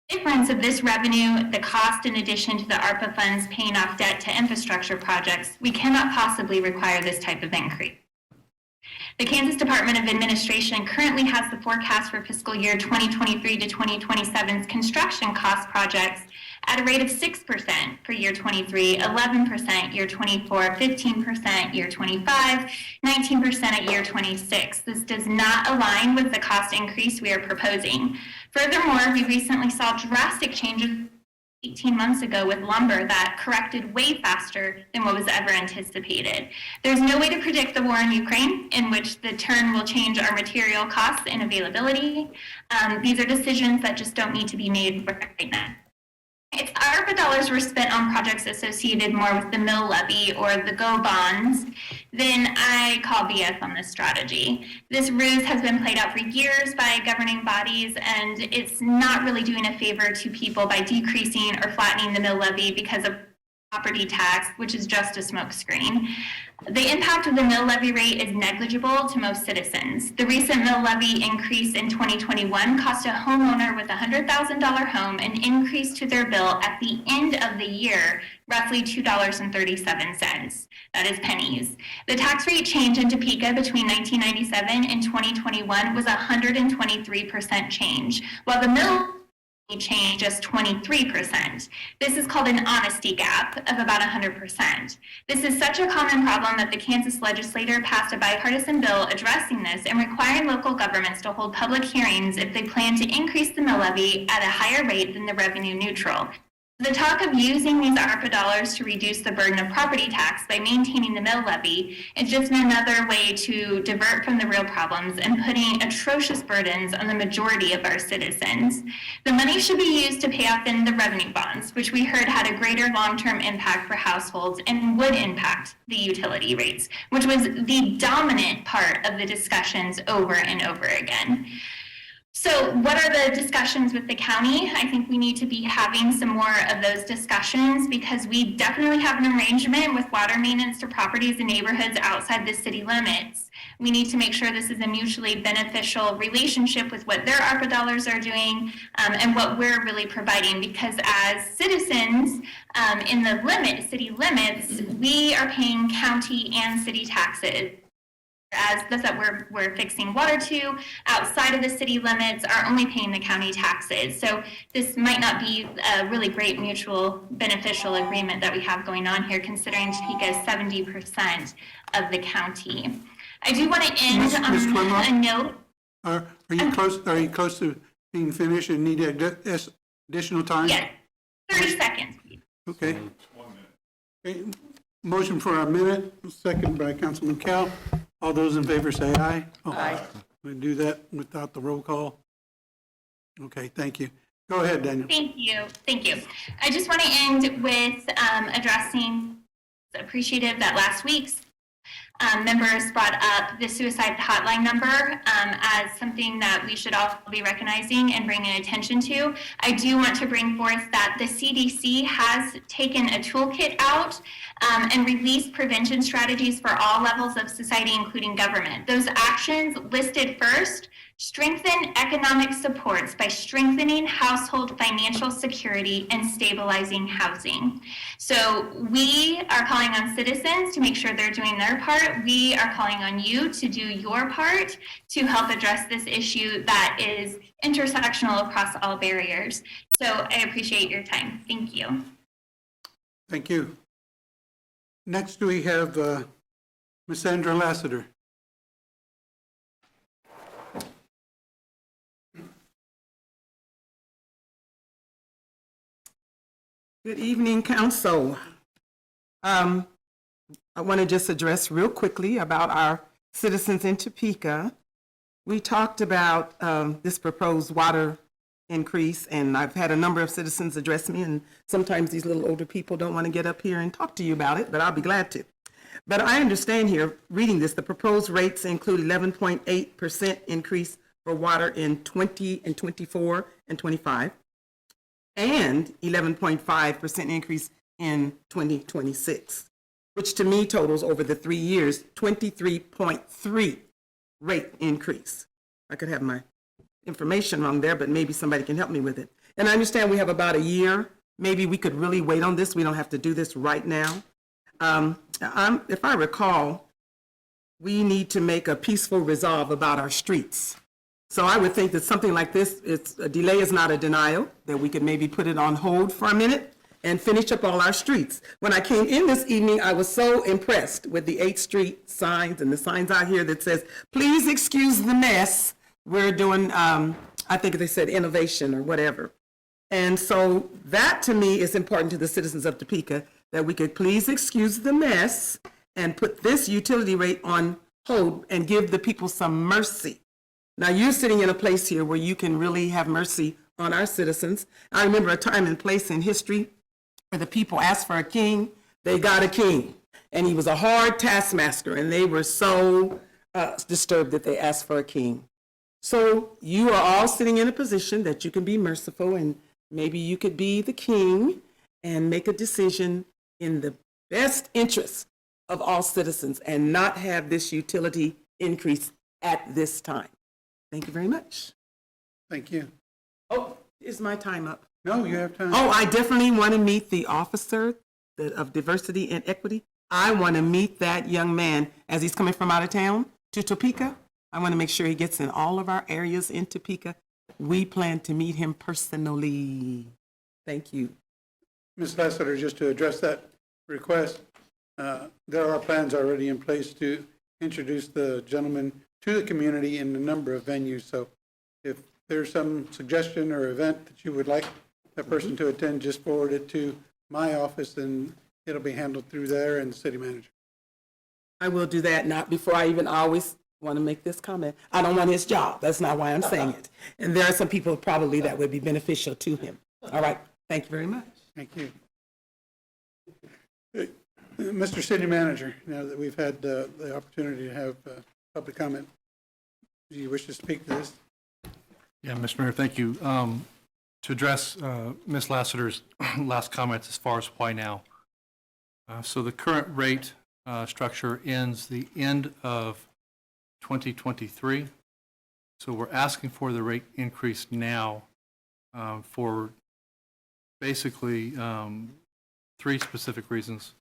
S13: Difference of this revenue, the cost in addition to the ARPA funds paying off debt to infrastructure projects, we cannot possibly require this type of increase. The Kansas Department of Administration currently has the forecast for fiscal year 2023 to 2027's construction cost projects at a rate of 6% for year 23, 11% year 24, 15% year 25, 19% at year 26. This does not align with the cost increase we are proposing. Furthermore, we recently saw drastic changes 18 months ago with lumber that corrected way faster than what was ever anticipated. There's no way to predict the war in Ukraine, in which the turn will change our material costs and availability. These are decisions that just don't need to be made right now. If ARPA dollars were spent on projects associated more with the mill levy or the GO bonds, then I call BS on this strategy. This ruse has been played out for years by governing bodies, and it's not really doing a favor to people by decreasing or flattening the mill levy because of property tax, which is just a smokescreen. The impact of the mill levy rate is negligible to most citizens. The recent mill levy increase in 2021 cost a homeowner with a $100,000 home an increase to their bill at the end of the year, roughly $2.37. That is pennies. The tax rate change in Topeka between 1997 and 2021 was a 123% change, while the mill change just 23%. This is called an honesty gap of about 100%. This is such a common problem that the Kansas legislature passed a bipartisan bill addressing this and requiring local governments to hold public hearings if they plan to increase the mill levy at a higher rate than the revenue neutral. The talk of using these ARPA dollars to reduce the burden of property tax by maintaining the mill levy is just another way to divert from the real problems and putting atrocious burdens on the majority of our citizens. The money should be used to pay off in the revenue bonds, which we heard had a greater long-term impact for households and would impact the utility rates, which was the dominant part of the discussions over and over again. So what are the discussions with the county? I think we need to be having some more of those discussions because we definitely have an arrangement with water maintenance to properties and neighborhoods outside the city limits. We need to make sure this is a mutually beneficial relationship with what their ARPA dollars are doing and what we're really providing, because as citizens in the city limits, we are paying county and city taxes. As those that we're fixing water to outside of the city limits are only paying the county taxes. So this might not be a really great mutual beneficial agreement that we have going on here, considering Topeka is 70% of the county. I do want to end on a note.
S1: Are you close to being finished and need additional time?
S13: Yes, 30 seconds.
S1: Okay. Okay. Motion for a minute, second by Councilman Cal. All those in favor say aye. Aye. We do that without the roll call. Okay, thank you. Go ahead, Daniel.
S13: Thank you. Thank you. I just want to end with addressing, appreciative that last week's members brought up the suicide hotline number as something that we should all be recognizing and bringing attention to. I do want to bring forth that the CDC has taken a toolkit out and released prevention strategies for all levels of society, including government. Those actions listed first: strengthen economic supports by strengthening household financial security and stabilizing housing. So we are calling on citizens to make sure they're doing their part. We are calling on you to do your part to help address this issue that is intersectional across all barriers. So I appreciate your time. Thank you.
S1: Thank you. Next, we have Ms. Sandra Lassiter.
S12: Good evening, Council. I want to just address real quickly about our citizens in Topeka. We talked about this proposed water increase, and I've had a number of citizens address me, and sometimes these little older people don't want to get up here and talk to you about it, but I'll be glad to. But I understand here, reading this, the proposed rates include 11.8% increase for water in 20 and 24 and 25. And 11.5% increase in 2026, which to me totals over the 3 years, 23.3 rate increase. I could have my information wrong there, but maybe somebody can help me with it. And I understand we have about a year. Maybe we could really wait on this. We don't have to do this right now. If I recall, we need to make a peaceful resolve about our streets. So I would think that something like this, a delay is not a denial, that we could maybe put it on hold for a minute and finish up all our streets. When I came in this evening, I was so impressed with the 8th Street signs and the signs out here that says, please excuse the mess. We're doing, I think they said innovation or whatever. And so that to me is important to the citizens of Topeka, that we could please excuse the mess and put this utility rate on hold and give the people some mercy. Now, you're sitting in a place here where you can really have mercy on our citizens. I remember a time and place in history where the people asked for a king, they got a king. And he was a hard taskmaster, and they were so disturbed that they asked for a king. So you are all sitting in a position that you can be merciful, and maybe you could be the king and make a decision in the best interest of all citizens and not have this utility increase at this time. Thank you very much.
S1: Thank you.
S12: Oh, is my time up?
S1: No, you have time.
S12: Oh, I definitely want to meet the officer of diversity and equity. I want to meet that young man as he's coming from out of town to Topeka. I want to make sure he gets in all of our areas in Topeka. We plan to meet him personally. Thank you.
S1: Ms. Lassiter, just to address that request, there are plans already in place to introduce the gentleman to the community in a number of venues. So if there's some suggestion or event that you would like that person to attend, just forward it to my office and it'll be handled through there and the city manager.
S12: I will do that, not before I even always want to make this comment. I don't want his job. That's not why I'm saying it. And there are some people probably that would be beneficial to him. All right. Thank you very much.
S1: Thank you. Mr. City Manager, now that we've had the opportunity to have public comment, do you wish to speak to this?
S7: Yeah, Mr. Mayor, thank you. To address Ms. Lassiter's last comments as far as why now. So the current rate structure ends the end of 2023. So we're asking for the rate increase now for basically 3 specific reasons.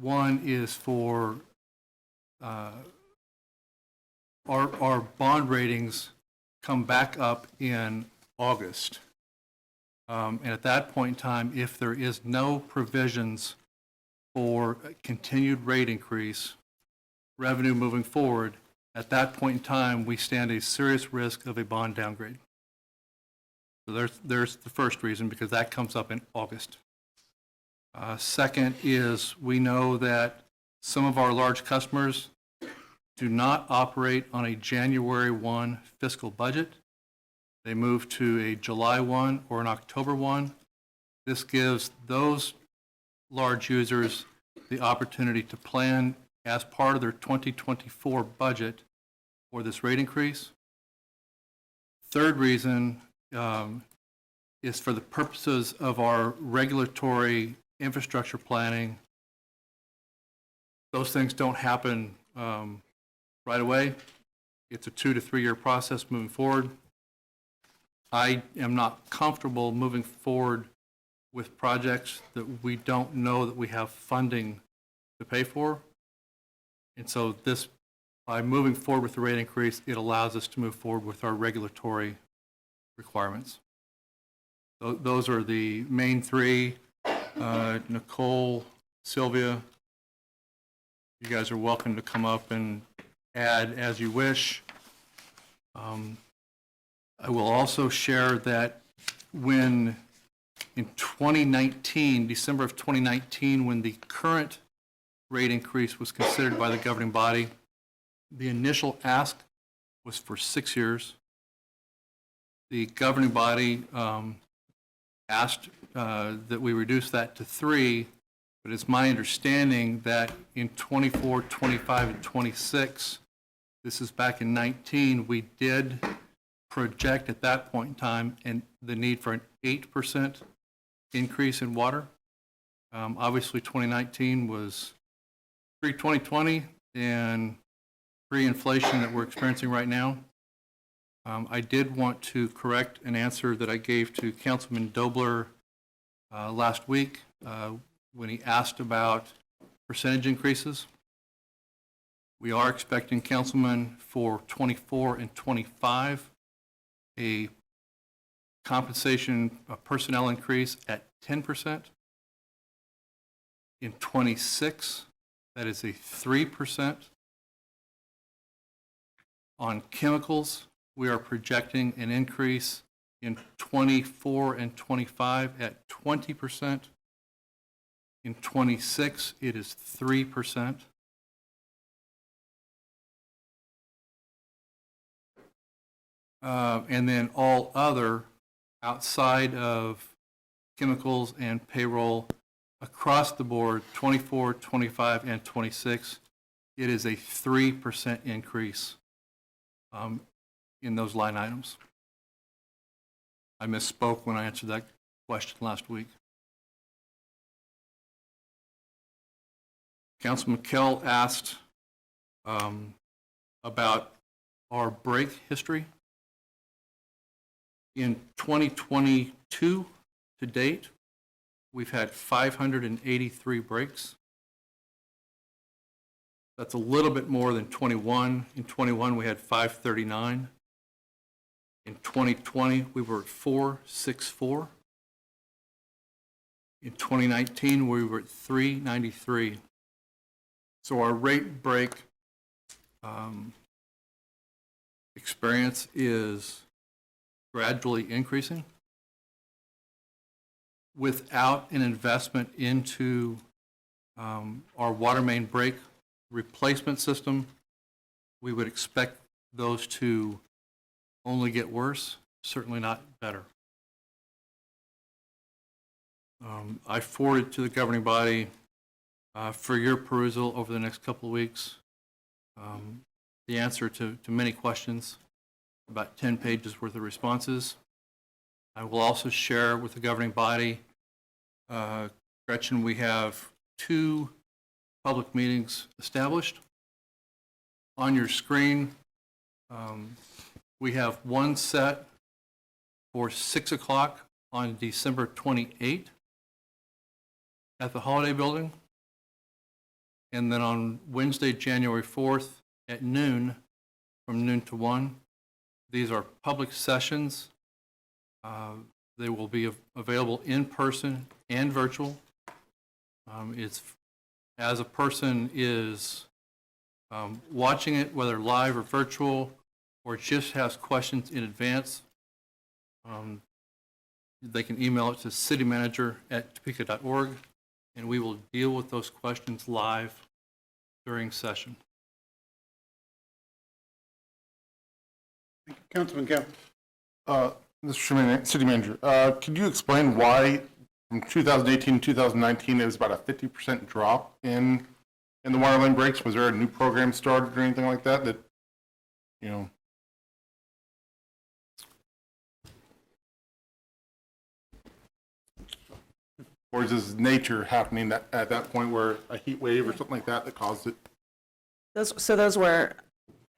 S7: One is for our bond ratings come back up in August. And at that point in time, if there is no provisions for a continued rate increase, revenue moving forward, at that point in time, we stand a serious risk of a bond downgrade. So there's the first reason, because that comes up in August. Second is we know that some of our large customers do not operate on a January 1 fiscal budget. They move to a July 1 or an October 1. This gives those large users the opportunity to plan as part of their 2024 budget for this rate increase. Third reason is for the purposes of our regulatory infrastructure planning. Those things don't happen right away. It's a 2 to 3 year process moving forward. I am not comfortable moving forward with projects that we don't know that we have funding to pay for. And so this, by moving forward with the rate increase, it allows us to move forward with our regulatory requirements. So those are the main 3. Nicole, Sylvia, you guys are welcome to come up and add as you wish. I will also share that when in 2019, December of 2019, when the current rate increase was considered by the governing body, the initial ask was for 6 years. The governing body asked that we reduce that to 3, but it's my understanding that in 24, 25, and 26, this is back in 19, we did project at that point in time and the need for an 8% increase in water. Obviously, 2019 was pre-2020 and pre-inflation that we're experiencing right now. I did want to correct an answer that I gave to Councilman Dobler last week when he asked about percentage increases. We are expecting, Councilman, for 24 and 25 a compensation, a personnel increase at 10%. In '26, that is a 3%. On chemicals, we are projecting an increase in '24 and '25 at 20%. In '26, it is 3%. And then all other outside of chemicals and payroll across the board, '24, '25, and '26, it is a 3% increase in those line items. I misspoke when I answered that question last week. Councilman Kell asked about our break history. In 2022 to date, we've had 583 breaks. That's a little bit more than 21. In 21, we had 539. In 2020, we were at 464. In 2019, we were at 393. So our rate break experience is gradually increasing without an investment into our water main break replacement system. We would expect those to only get worse, certainly not better. I forwarded to the governing body for your perusal over the next couple of weeks the answer to many questions, about 10 pages worth of responses. I will also share with the governing body, Gretchen, we have 2 public meetings established. On your screen, we have one set for 6 o'clock on December 28th at the Holiday Building. And then on Wednesday, January 4th at noon, from noon to 1. These are public sessions. They will be available in person and virtual. It's as a person is watching it, whether live or virtual, or just has questions in advance, they can email it to citymanager@topeka.org, and we will deal with those questions live during session.
S1: Councilman Kell.
S4: Mr. City Manager, could you explain why from 2018 to 2019 it was about a 50% drop in the water line breaks? Was there a new program started or anything like that that, you know? Or is this nature happening at that point where a heat wave or something like that caused it?
S8: Those were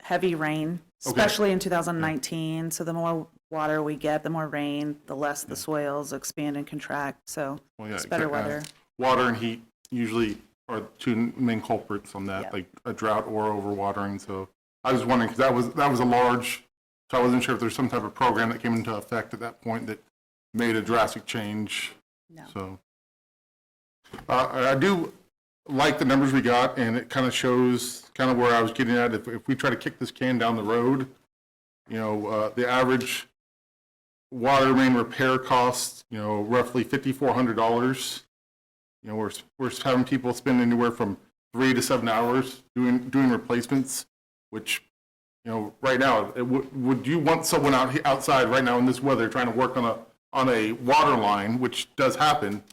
S8: heavy rain,
S4: Okay.
S8: especially in 2019. So the more water we get, the more rain, the less the soils expand and contract. So
S4: Well, yeah,
S8: it's better
S4: exactly.
S8: weather.
S4: Water and heat usually are the 2 main culprits on that,
S8: Yeah.
S4: like a drought or overwatering. So I was wondering, because that was a large, so I wasn't sure if there's some type of program that came into effect at that point that made a drastic change.
S8: No.
S4: So I do like the numbers we got, and it kind of shows kind of where I was getting at. If we try to kick this can down the road, you know, the average water main repair costs, you know, roughly $5,400. You know, we're having people spend anywhere from 3 to 7 hours doing replacements, which, you know, right now, would you want someone outside right now in this weather trying to work on a water line, which does happen,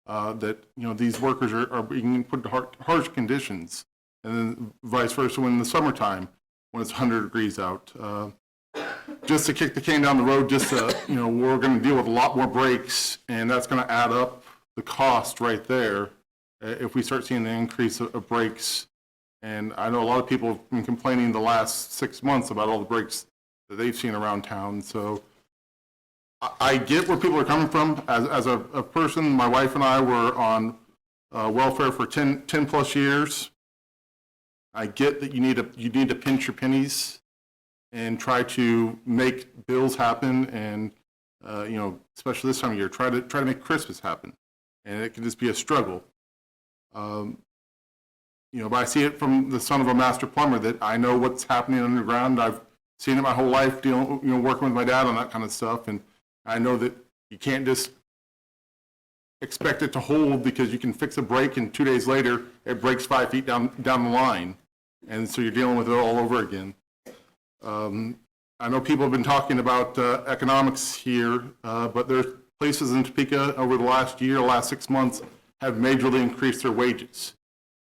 S4: that, you know, these workers are being put to harsh conditions, and then vice versa when in the summertime, when it's 100 degrees out. Just to kick the can down the road, just to, you know, we're going to deal with a lot more breaks, and that's going to add up the cost right there if we start seeing the increase of breaks. And I know a lot of people have been complaining the last 6 months about all the breaks that they've seen around town. So I get where people are coming from. As a person, my wife and I were on welfare for 10 plus years. I get that you need to pinch your pennies, and try to make bills happen and, especially this time of year, try to make Christmas happen. And it can just be a struggle. But I see it from the son of a master plumber that I know what's happening underground. I've seen it my whole life, working with my dad on that kind of stuff. And I know that you can't just expect it to hold because you can fix a break and 2 days later it breaks 5 feet down the line. And so you're dealing with it all over again. I know people have been talking about economics here, but there's places in Topeka over the last 6 months have majorly increased their wages.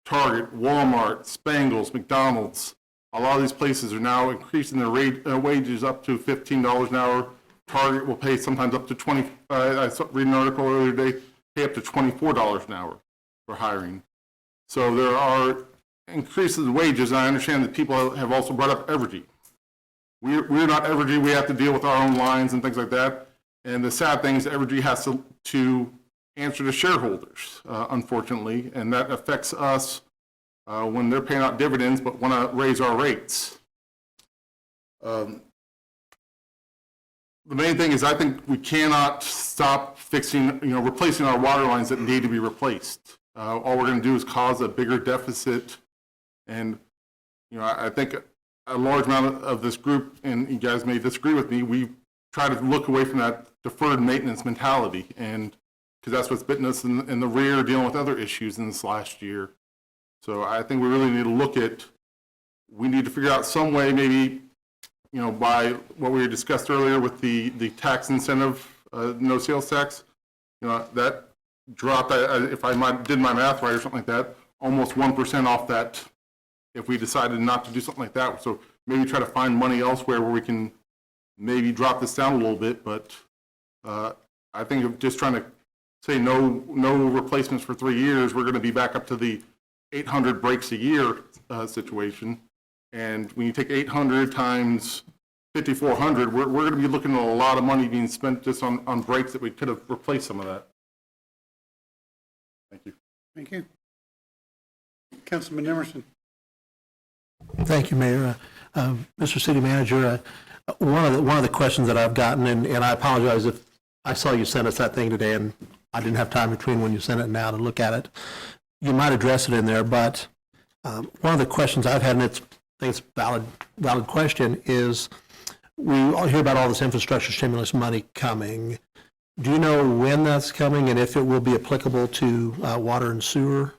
S4: Target, Walmart, Spangles, McDonald's, a lot of these places are now increasing their wages up to $15 an hour. Target will pay sometimes up to $20. I read an article earlier today, pay up to $24 an hour for hiring. So there are increases in wages. And I understand that people have also brought up Evergy. We're not Evergy. We have to deal with our own lines and things like that. And the sad thing is Evergy has to answer to shareholders, unfortunately, and that affects us when they're paying out dividends but want to raise our rates. The main thing is I think we cannot stop replacing our water lines that need to be replaced. All we're going to do is cause a bigger deficit, and I think a large amount of this group, and you guys may disagree with me, we try to look away from that deferred maintenance mentality, and because that's what's bitten us in the rear dealing with other issues in this last year. So I think we really need to we need to figure out some way, maybe, by what we discussed earlier with the tax incentive, no sales tax, that dropped, if I did my math right or something like that, almost 1% off that if we decided not to do something like that. So maybe try to find money elsewhere where we can maybe drop this down a little bit, but I think of just trying to say no replacements for 3 years, we're going to be back up to the 800 breaks a year situation. And when you take 800 times 5,400, we're going to be looking at a lot of money being spent just on breaks that we could have replaced some of that. Thank you.
S1: Thank you. Councilman Emerson.
S11: Thank you, Mayor. Mr. City Manager, one of the questions that I've gotten, and I apologize if I saw you sent us that thing today and I didn't have time between when you sent it and now to look at it. You might address it in there, but one of the questions I've had, and I think it's a valid question, is we all hear about all this infrastructure stimulus money coming. Do you know when that's coming and if it will be applicable to water and sewer?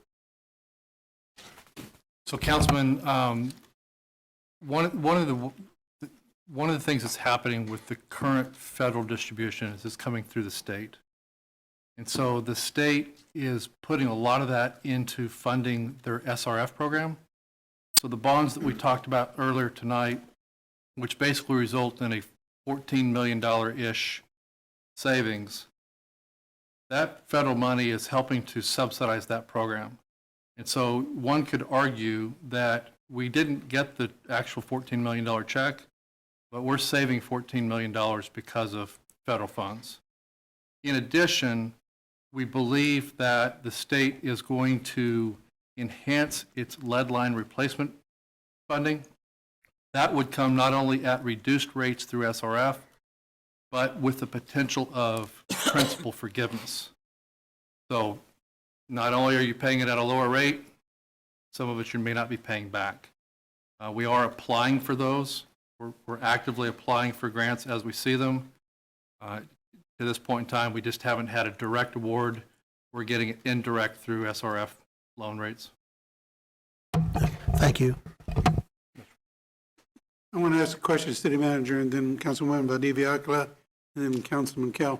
S7: So, Councilman, one of the things that's happening with the current federal distribution is it's coming through the state. And so the state is putting a lot of that into funding their SRF program. So the bonds that we talked about earlier tonight, which basically result in a $14 million-ish savings, that federal money is helping to subsidize that program. And so one could argue that we didn't get the actual $14 million check, but we're saving $14 million because of federal funds. In addition, we believe that the state is going to enhance its lead line replacement funding. That would come not only at reduced rates through SRF, but with the potential of principal forgiveness. So not only are you paying it at a lower rate, some of it you may not be paying back. We are applying for those. We're actively applying for grants as we see them. To this point in time, we just haven't had a direct award. We're getting it indirect through SRF loan rates.
S11: Thank you.
S1: I want to ask a question to City Manager and then Councilwoman Valdivia Alcala and then Councilman Kell.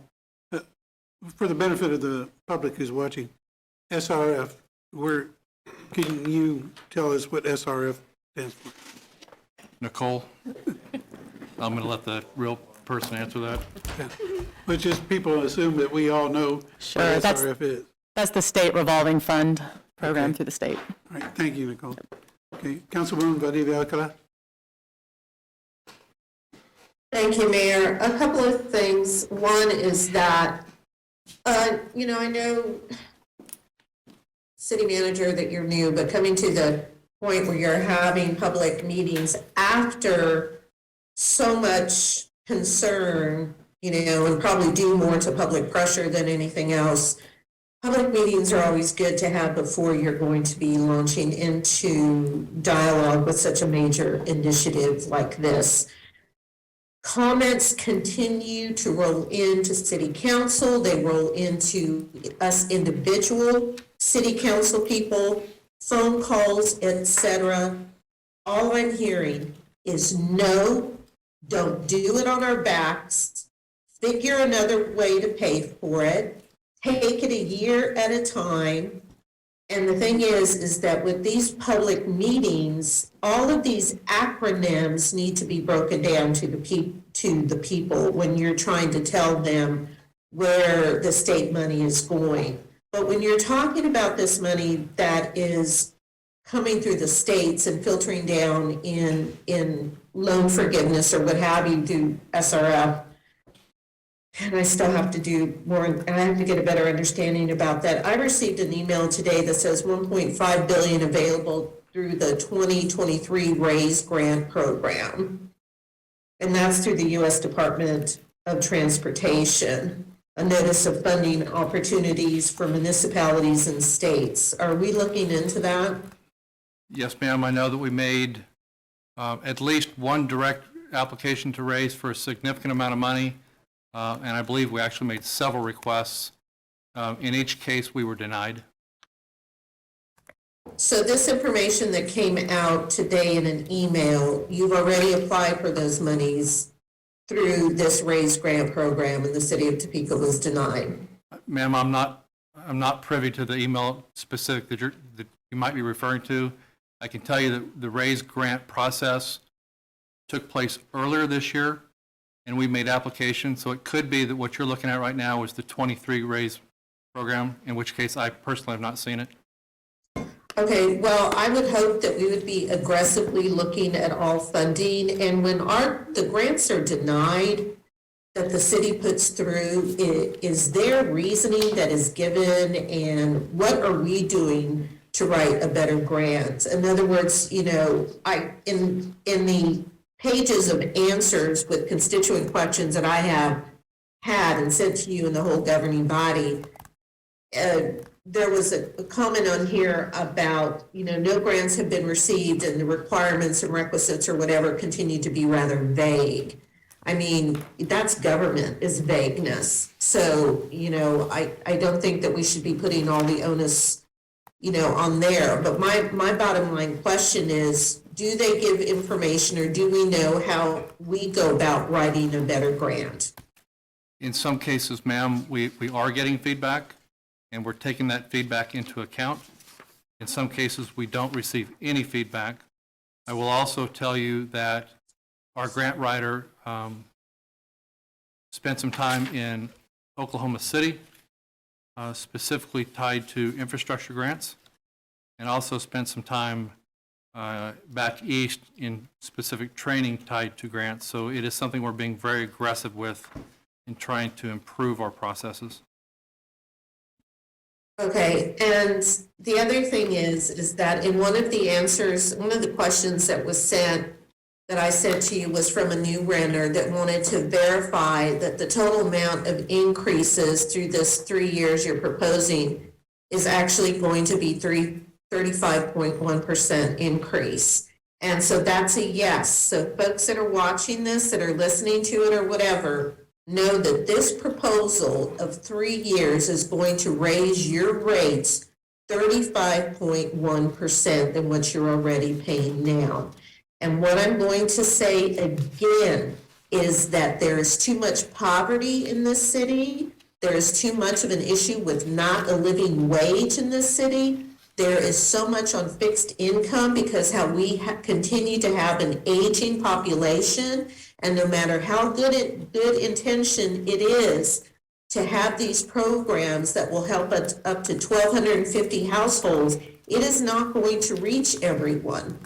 S1: For the benefit of the public who's watching, SRF, can you tell us what SRF stands for?
S7: Nicole, I'm going to let the real person answer that.
S1: Yeah. But just people assume that we all know what SRF is.
S14: That's the state revolving fund program
S1: Okay.
S14: through the state.
S1: All right, thank you, Nicole. Okay, Councilwoman Valdivia Alcala.
S2: Thank you, Mayor. A couple of things. One is that, I know, City Manager, that you're new, but coming to the point where you're having public meetings after so much concern, and probably due more to public pressure than anything else. Public meetings are always good to have before you're going to be launching into dialogue with such a major initiative like this. Comments continue to roll into city council. They roll into us individual city council people, phone calls, etc. All I'm hearing is no, don't do it on our backs. Figure another way to pay for it. Take it a year at a time. And the thing is that with these public meetings, all of these acronyms need to be broken down to the people when you're trying to tell them where the state money is going. But when you're talking about this money that is coming through the states and filtering down in loan forgiveness or what have you through SRF, and I still have to do more, and I have to get a better understanding about that. I received an email today that says 1.5 billion available through the 2023 RAISE grant program. And that's through the U.S. Department of Transportation, a notice of funding opportunities for municipalities and states. Are we looking into that?
S7: Yes, ma'am. I know that we made at least one direct application to RAISE for a significant amount of money. And I believe we actually made several requests. In each case, we were denied.
S2: So this information that came out today in an email, you've already applied for those monies through this RAISE grant program, and the city of Topeka was denied.
S7: Ma'am, I'm not privy to the email specific that you might be referring to. I can tell you that the RAISE grant process took place earlier this year, and we made applications, so it could be that what you're looking at right now is the 23 RAISE program, in which case I personally have not seen it.
S2: Okay, well, I would hope that we would be aggressively looking at all funding, and when the grants are denied that the city puts through, is there reasoning that is given, and what are we doing to write a better grant? In other words, in the pages of answers with constituent questions that I have had and sent to you and the whole governing body, there was a comment on here about, no grants have been received and the requirements and requisites or whatever continue to be rather vague. I mean, that's government, is vagueness. So, I don't think that we should be putting all the onus, on there. But my bottom line question is, do they give information, or do we know how we go about writing a better grant?
S7: In some cases, ma'am, we are getting feedback, and we're taking that feedback into account. In some cases, we don't receive any feedback. I will also tell you that our grant writer spent some time in Oklahoma City, specifically tied to infrastructure grants, and also spent some time back east in specific training tied to grants. So it is something we're being very aggressive with in trying to improve our processes.
S2: Okay, and the other thing is that in one of the answers, one of the questions that was sent, that I sent to you, was from a new renter that wanted to verify that the total amount of increases through this 3 years you're proposing is actually going to be 35.1% increase. And so that's a yes. So folks that are watching this, that are listening to it or whatever, know that this proposal of 3 years is going to raise your rates 35.1% than what you're already paying now. And what I'm going to say again is that there is too much poverty in this city. There is too much of an issue with not a living wage in this city. There is so much on fixed income because how we continue to have an aging population, and no matter how good intention it is to have these programs that will help up to 1,250 households, it is not going to reach everyone.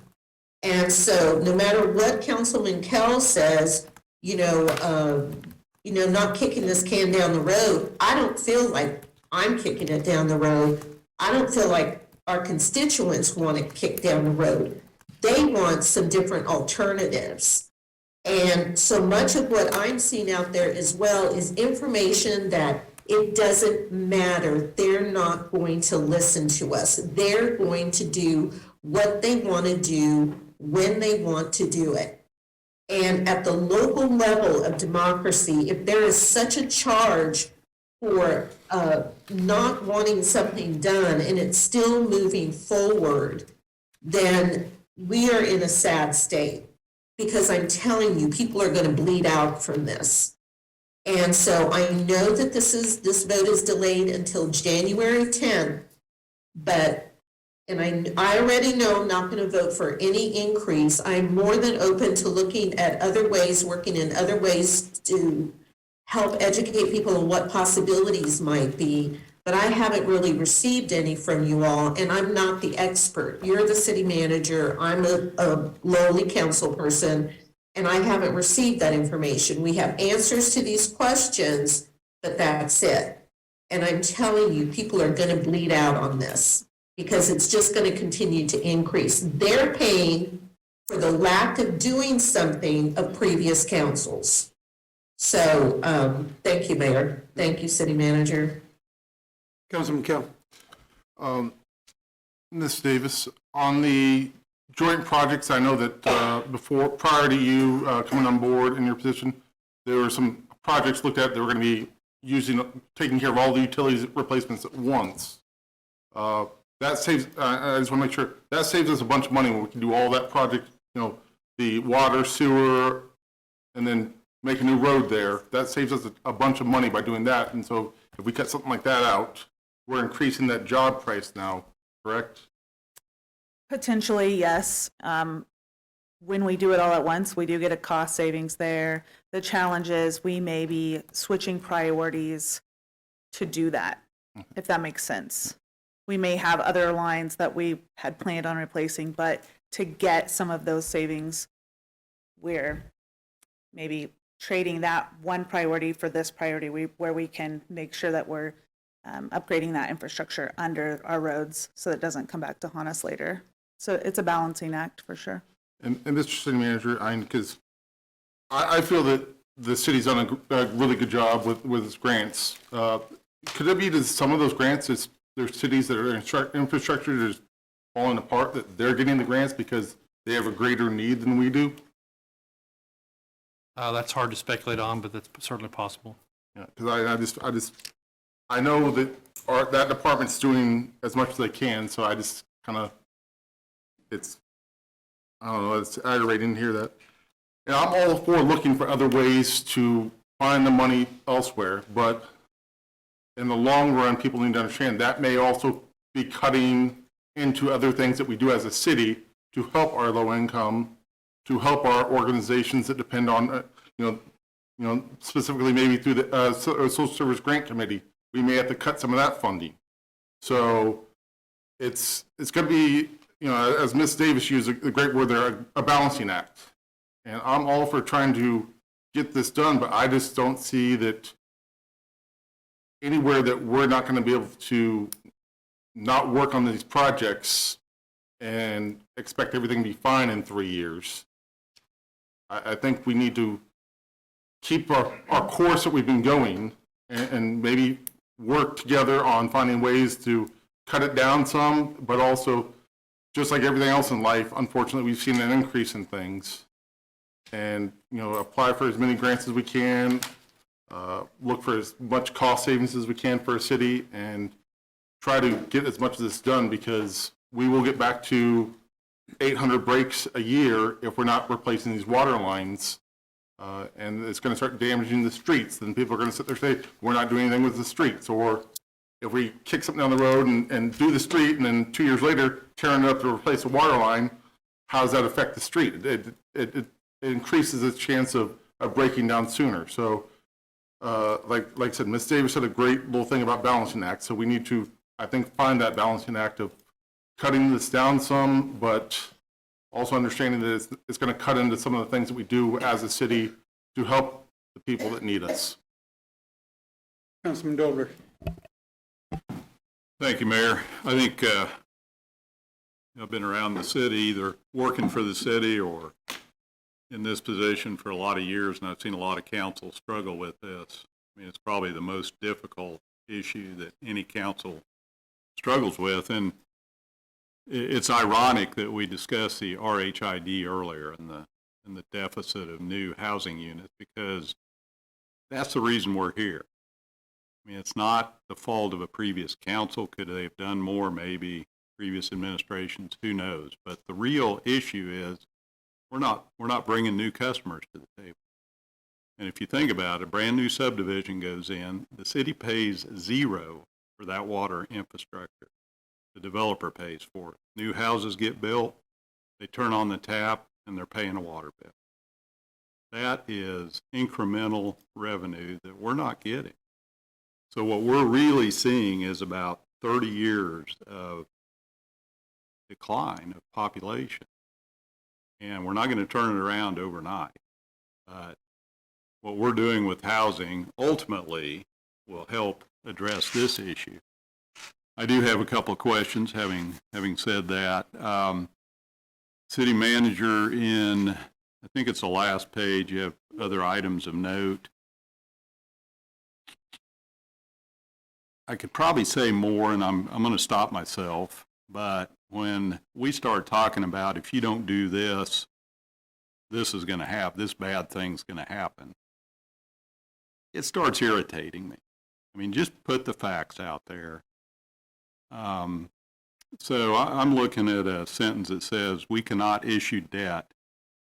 S2: And so no matter what Councilman Kell says, not kicking this can down the road, I don't feel like I'm kicking it down the road. I don't feel like our constituents want it kicked down the road. They want some different alternatives. And so much of what I'm seeing out there as well is information that it doesn't matter. They're not going to listen to us. They're going to do what they want to do when they want to do it. And at the local level of democracy, if there is such a charge for not wanting something done and it's still moving forward, then we are in a sad state. Because I'm telling you, people are going to bleed out from this. And so I know that this vote is delayed until January 10th, but, and I already know I'm not going to vote for any increase. I'm more than open to looking at other ways, working in other ways to help educate people on what possibilities might be. But I haven't really received any from you all, and I'm not the expert. You're the city manager, I'm a lowly council person, and I haven't received that information. We have answers to these questions, but that's it. And I'm telling you, people are gonna bleed out on this because it's just gonna continue to increase. They're paying for the lack of doing something of previous councils. So, thank you, Mayor. Thank you, City Manager.
S1: Councilman Kell.
S4: Ms. Davis, on the joint projects, I know that prior to you coming on board in your position, there were some projects looked at that were going to be taking care of all the utilities replacements at once. That saves, I just want to make sure, that saves us a bunch of money when we can do all that project, the water, sewer, and then make a new road there. That saves us a bunch of money by doing that. And so if we cut something like that out, we're increasing that job price now, correct?
S14: Potentially, yes. When we do it all at once, we do get a cost savings there. The challenge is we may be switching priorities to do that, if that makes sense. We may have other lines that we had planned on replacing, but to get some of those savings, we're maybe trading that one priority for this priority where we can make sure that we're upgrading that infrastructure under our roads so that it doesn't come back to haunt us later. So it's a balancing act for sure.
S4: And Mr. City Manager, because I feel that the city's done a really good job with its grants. Could it be that some of those grants, there's cities that are infrastructure that is falling apart, that they're getting the grants because they have a greater need than we do?
S7: That's hard to speculate on, but that's certainly possible.
S4: Yeah, because I know that that department's doing as much as they can, so I just kind of, I don't know, it's aggravating to hear that. And I'm all for looking for other ways to find the money elsewhere, but in the long run, people need to understand that may also be cutting into other things that we do as a city to help our low income, to help our organizations that depend on, specifically maybe through the Social Service Grant Committee. We may have to cut some of that funding. So it's going to be, as Ms. Davis used a great word there, a balancing act. And I'm all for trying to get this done, but I just don't see that anywhere that we're not going to be able to not work on these projects and expect everything to be fine in 3 years. I think we need to keep our course that we've been going and maybe work together on finding ways to cut it down some, but also, just like everything else in life, unfortunately, we've seen an increase in things. And, apply for as many grants as we can, look for as much cost savings as we can for a city, and try to get as much of this done, because we will get back to 800 breaks a year if we're not replacing these water lines. And it's going to start damaging the streets. Then people are going to sit there and say, we're not doing anything with the streets. Or if we kick something down the road and do the street, and then 2 years later tearing it up to replace a water line, how does that affect the street? It increases its chance of breaking down sooner. So like I said, Ms. Davis said a great little thing about balancing act. So we need to, I think, find that balancing act of cutting this down some, but also understanding that it's going to cut into some of the things that we do as a city to help the people that need us.
S1: Councilman Dolber.
S15: Thank you, Mayor. I think I've been around the city, either working for the city or
S4: in this position for a lot of years, and I've seen a lot of council struggle with this. I mean, it's probably the most difficult issue that any council struggles with, and it's ironic that we discussed the RHID earlier and the deficit of new housing units, because that's the reason we're here. I mean, it's not the fault of a previous council. Could they have done more? Maybe. Previous administrations, who knows? But the real issue is we're not bringing new customers to the table. And if you think about it, a brand new subdivision goes in, the city pays zero for that water infrastructure. The developer pays for it. New houses get built, they turn on the tap, and they're paying a water bill. That is incremental revenue that we're not getting. So what we're really seeing is about 30 years of decline of population. And we're not going to turn it around overnight. But what we're doing with housing ultimately will help address this issue. I do have a couple of questions, having said that. City manager, in, I think it's the last page, you have other items of note. I could probably say more, and I'm going to stop myself, but when we start talking about if you don't do this, this is going to happen, this bad thing's going to happen, it starts irritating me. I mean, just put the facts out there. So I'm looking at a sentence that says we cannot issue debt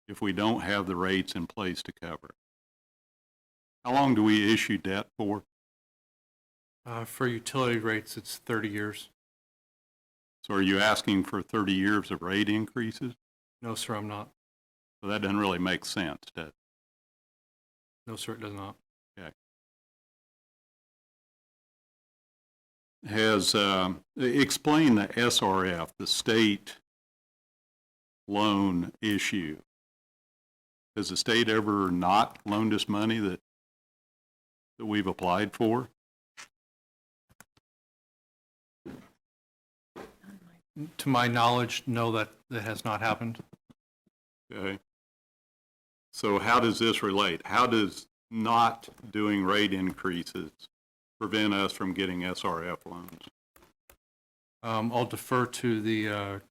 S4: if we don't have the rates in place to cover it. How long do we issue debt for?
S7: For utility rates, it's 30 years.
S4: So are you asking for 30 years of rate increases?
S7: No, sir, I'm not.
S4: So that doesn't really make sense, does it?
S7: No, sir, it does not.
S4: Okay. Has, explain the SRF, the state loan issue. Has the state ever not loaned us money that we've applied for?
S7: To my knowledge, no, that has not happened.
S4: Okay. So how does this relate? How does not doing rate increases prevent us from getting SRF loans?
S7: I'll defer to the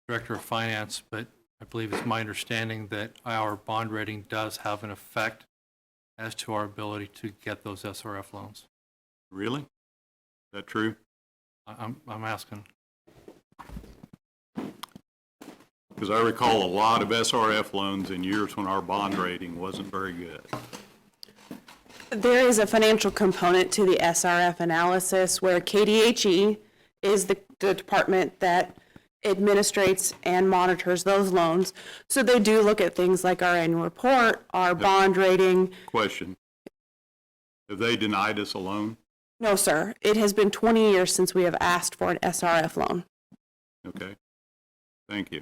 S7: Director of Finance, but I believe it's my understanding that our bond rating does have an effect as to our ability to get those SRF loans.
S4: Really? Is that true?
S7: I'm asking.
S4: Because I recall a lot of SRF loans in years when our bond rating wasn't very good.
S8: There is a financial component to the SRF analysis where KDHE is the department that administrates and monitors those loans. So they do look at things like our annual report, our bond rating.
S4: Question. Have they denied us a loan?
S8: No, sir. It has been 20 years since we have asked for an SRF loan.
S4: Okay. Thank you.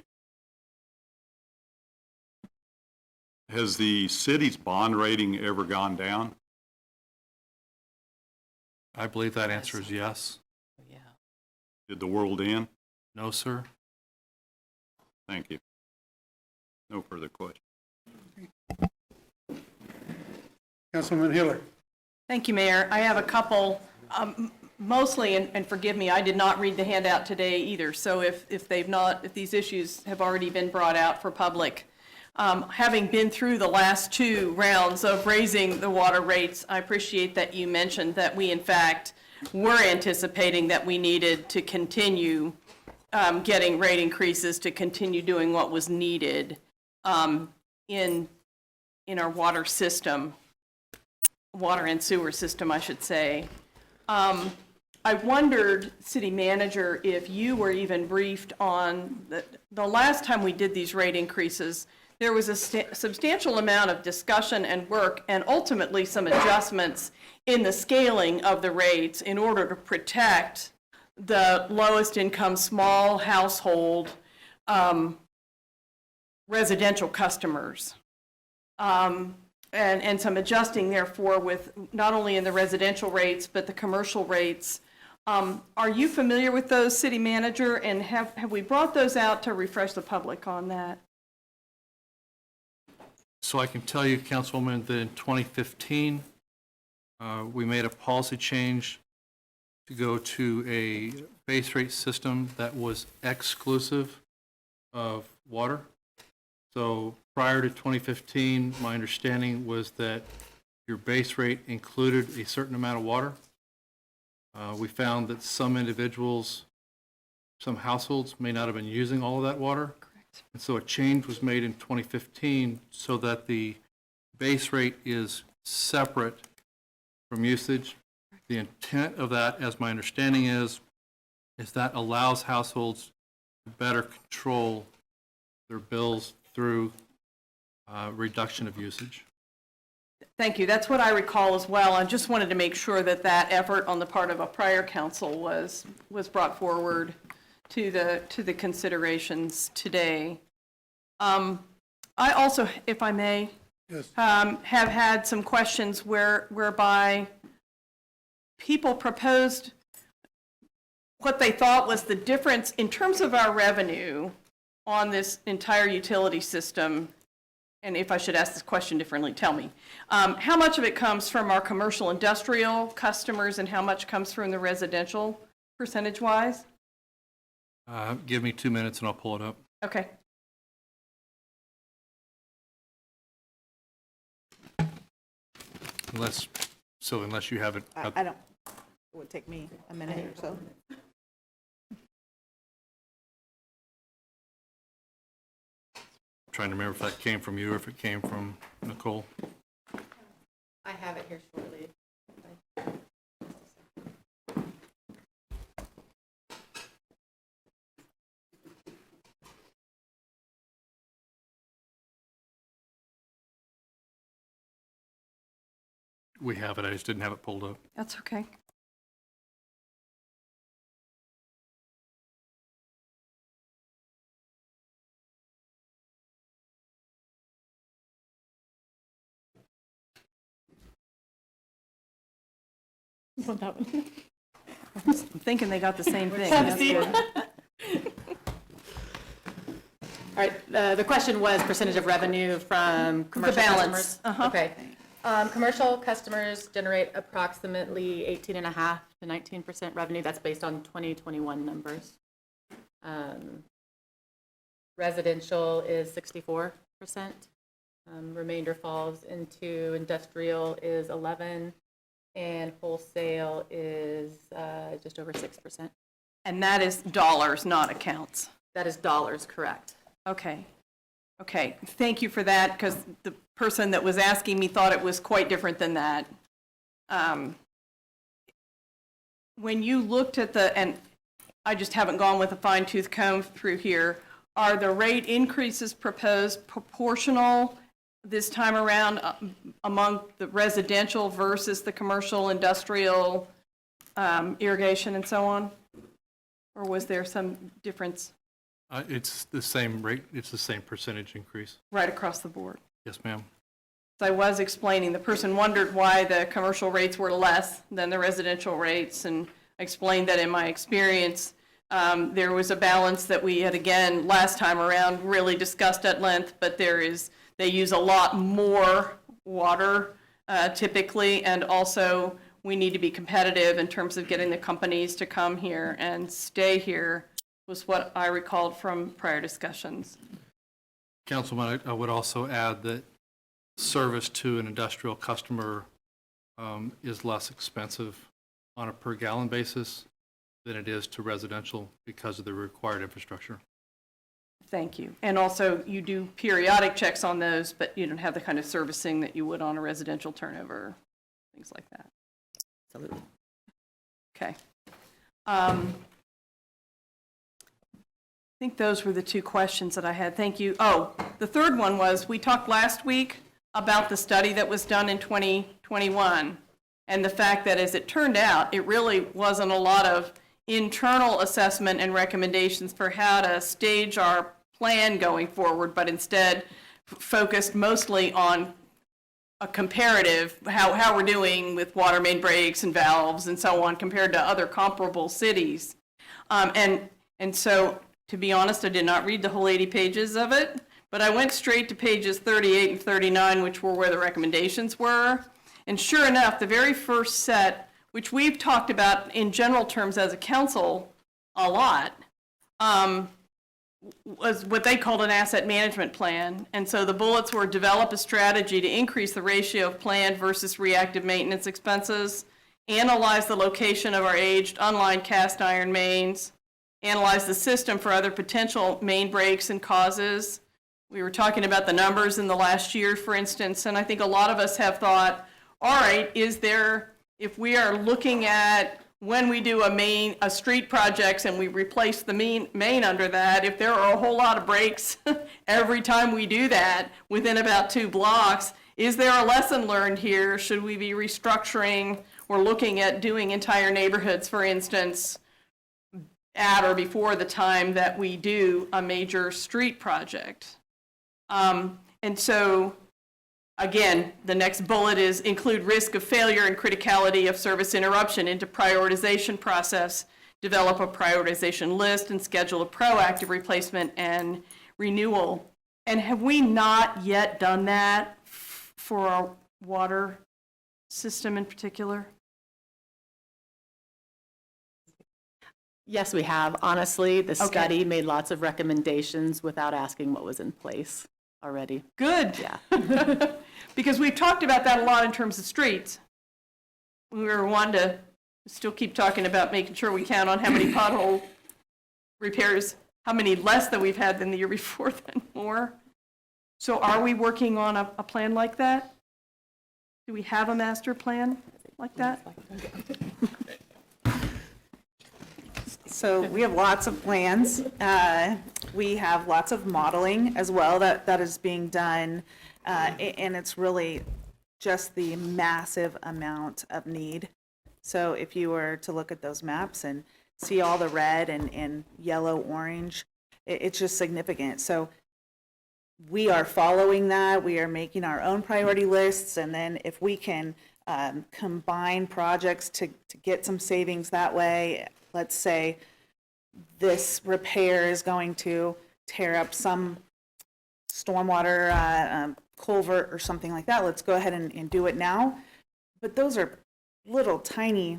S4: Has the city's bond rating ever gone down?
S7: I believe that answer is yes.
S4: Did the world end?
S7: No, sir.
S4: Thank you. No further questions.
S1: Councilman Hiller.
S6: Thank you, Mayor. I have a couple, mostly, and forgive me, I did not read the handout today either, so if these issues have already been brought out for public, having been through the last two rounds of raising the water rates, I appreciate that you mentioned that we, in fact, were anticipating that we needed to continue getting rate increases to continue doing what was needed in our water system, water and sewer system, I should say. I wondered, City Manager, if you were even briefed on the last time we did these rate increases, there was a substantial amount of discussion and work and ultimately some adjustments in the scaling of the rates in order to protect the lowest income small household residential customers. And some adjusting therefore with not only in the residential rates but the commercial rates. Are you familiar with those, City Manager, and have we brought those out to refresh the public on that?
S7: So I can tell you, Councilwoman, that in 2015, we made a policy change to go to a base rate system that was exclusive of water. So prior to 2015, my understanding was that your base rate included a certain amount of water. We found that some individuals, some households may not have been using all of that water. Correct. And so a change was made in 2015 so that the base rate is separate from usage. The intent of that, as my understanding is that allows households to better control their bills through reduction of usage.
S6: Thank you. That's what I recall as well. I just wanted to make sure that that effort on the part of a prior council was brought forward to the considerations today. I also, if I may, have had some questions whereby people proposed what they thought was the difference in terms of our revenue on this entire utility system. And if I should ask this question differently, tell me. How much of it comes from our commercial industrial customers and how much comes from the residential percentage-wise?
S7: Give me 2 minutes and I'll pull it up.
S6: Okay.
S7: Unless you have it.
S14: I don't, it would take me a minute or so.
S7: Trying to remember if that came from you or if it came from Nicole.
S10: I have it here shortly.
S7: We have it, I just didn't have it pulled up.
S6: That's okay. I'm thinking they got the same thing. That's good.
S15: All right, the question was percentage of revenue from commercial
S6: balance.
S15: customers? Okay. Commercial customers generate approximately 18.5% to 19% revenue. That's based on 2021 numbers. Residential is 64%. Remainder falls into industrial is 11%, and wholesale is just over 6%.
S6: And that is dollars, not accounts.
S15: That is dollars, correct.
S6: Okay. Okay, thank you for that, because the person that was asking me thought it was quite different than that. When you looked at and I just haven't gone with a fine-tooth comb through here, are the rate increases proposed proportional this time around among the residential versus the commercial, industrial, irrigation, and so on? Or was there some difference?
S7: It's the same rate, it's the same percentage increase.
S6: Right across the board?
S7: Yes, ma'am.
S6: As I was explaining, the person wondered why the commercial rates were less than the residential rates, and I explained that in my experience, there was a balance that we had, again, last time around, really discussed at length, but they use a lot more water typically, and also we need to be competitive in terms of getting the companies to come here and stay here, was what I recalled from prior discussions.
S7: Councilman, I would also add that service to an industrial customer is less expensive on a per gallon basis than it is to residential because of the required infrastructure.
S6: Thank you. And also, you do periodic checks on those, but you don't have the kind of servicing that you would on a residential turnover, things like that.
S15: Absolutely.
S6: Okay. I think those were the two questions that I had. Thank you. Oh, the third one was, we talked last week about the study that was done in 2021, and the fact that, as it turned out, it really wasn't a lot of internal assessment and recommendations for how to stage our plan going forward, but instead focused mostly on a comparative, how we're doing with water main breaks and valves and so on compared to other comparable cities. And so, to be honest, I did not read the whole 80 pages of it, but I went straight to pages 38 and 39, which were where the recommendations were. And sure enough, the very first set, which we've talked about in general terms as a council a lot, was what they called an asset management plan. And so the bullets were develop a strategy to increase the ratio of planned versus reactive maintenance expenses, analyze the location of our aged unlined cast iron mains, analyze the system for other potential main breaks and causes. We were talking about the numbers in the last year, for instance, and I think a lot of us have thought, all right, if we are looking at when we do a street projects and we replace the main under that, if there are a whole lot of breaks every time we do that within about 2 blocks, is there a lesson learned here? Should we be restructuring or looking at doing entire neighborhoods, for instance, at or before the time that we do a major street project? And so, again, the next bullet is include risk of failure and criticality of service interruption into prioritization process, develop a prioritization list, and schedule a proactive replacement and renewal. And have we not yet done that for our water system in particular?
S15: Yes, we have. Honestly, the study made lots of recommendations without asking what was in place already.
S6: Good.
S15: Yeah.
S6: Because we've talked about that a lot in terms of streets. We were wanting to still keep talking about making sure we count on how many pothole repairs, how many less than we've had than the year before, than more. So are we working on a plan like that? Do we have a master plan like that?
S8: So we have lots of plans. We have lots of modeling as well that is being done. And it's really just the massive amount of need. So if you were to look at those maps and see all the red and yellow, orange, it's just significant. So we are following that. We are making our own priority lists. And then if we can combine projects to get some savings that way, let's say this repair is going to tear up some stormwater culvert or something like that, let's go ahead and do it now. But those are little tiny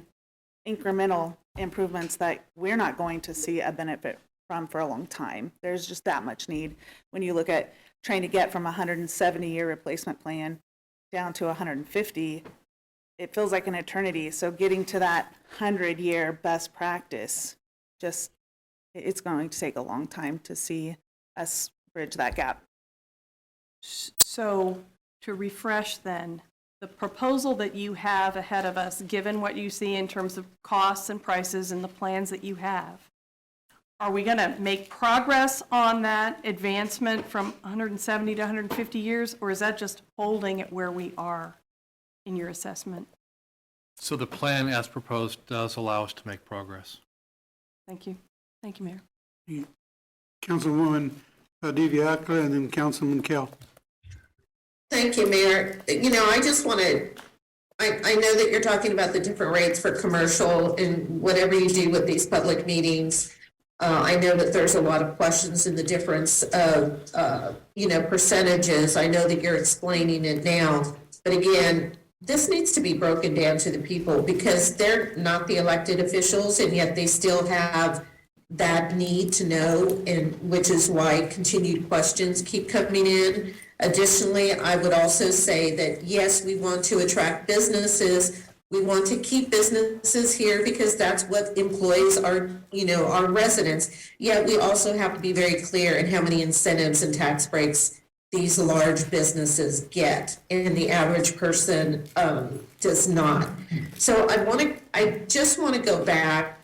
S8: incremental improvements that we're not going to see a benefit from for a long time. There's just that much need. When you look at trying to get from a 170-year replacement plan down to 150, it feels like an eternity. So getting to that 100-year best practice, it's going to take a long time to see us bridge that gap.
S6: So to refresh then, the proposal that you have ahead of us, given what you see in terms of costs and prices and the plans that you have, are we going to make progress on that advancement from 170 to 150 years, or is that just holding it where we are in your assessment?
S7: So the plan as proposed does allow us to make progress.
S6: Thank you. Thank you, Mayor.
S1: Councilwoman DiViacqua and then Councilman Kell.
S2: Thank you, Mayor. I just want to, I know that you're talking about the different rates for commercial and whatever you do with these public meetings. I know that there's a lot of questions in the difference of, percentages. I know that you're explaining it now. But again, this needs to be broken down to the people because they're not the elected officials and yet they still have that need to know, and which is why continued questions keep coming in. Additionally, I would also say that, yes, we want to attract businesses. We want to keep businesses here because that's what employs our residents. Yet we also have to be very clear in how many incentives and tax breaks these large businesses get, and the average person does not. So I just want to go back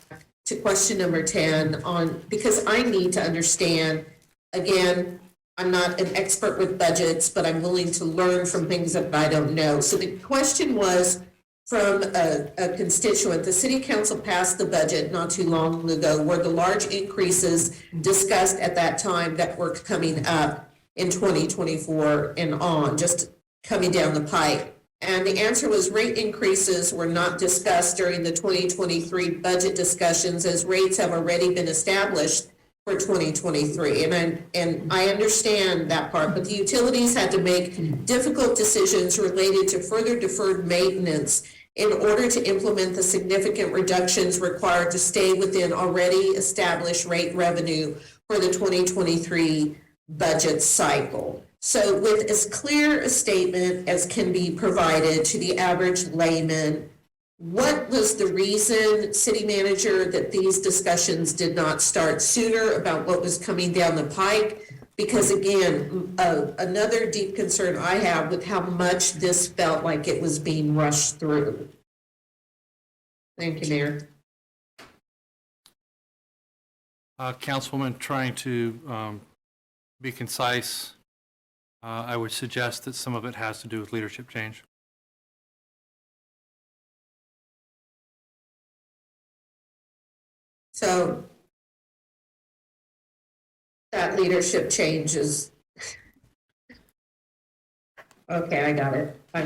S2: to question number 10 because I need to understand, again, I'm not an expert with budgets, but I'm willing to learn from things that I don't know. So the question was from a constituent. The city council passed the budget not too long ago. Were the large increases discussed at that time that were coming up in 2024 and on, just coming down the pipe? And the answer was rate increases were not discussed during the 2023 budget discussions as rates have already been established for 2023. And I understand that part, but the utilities had to make difficult decisions related to further deferred maintenance in order to implement the significant reductions required to stay within already established rate revenue for the 2023 budget cycle. So with as clear a statement as can be provided to the average layman, what was the reason, city manager, that these discussions did not start sooner about what was coming down the pike? Because again, another deep concern I have with how much this felt like it was being rushed through. Thank you, Mayor.
S7: Councilwoman, trying to be concise, I would suggest that some of it has to do with leadership change.
S2: So that leadership change is, okay, I got it. I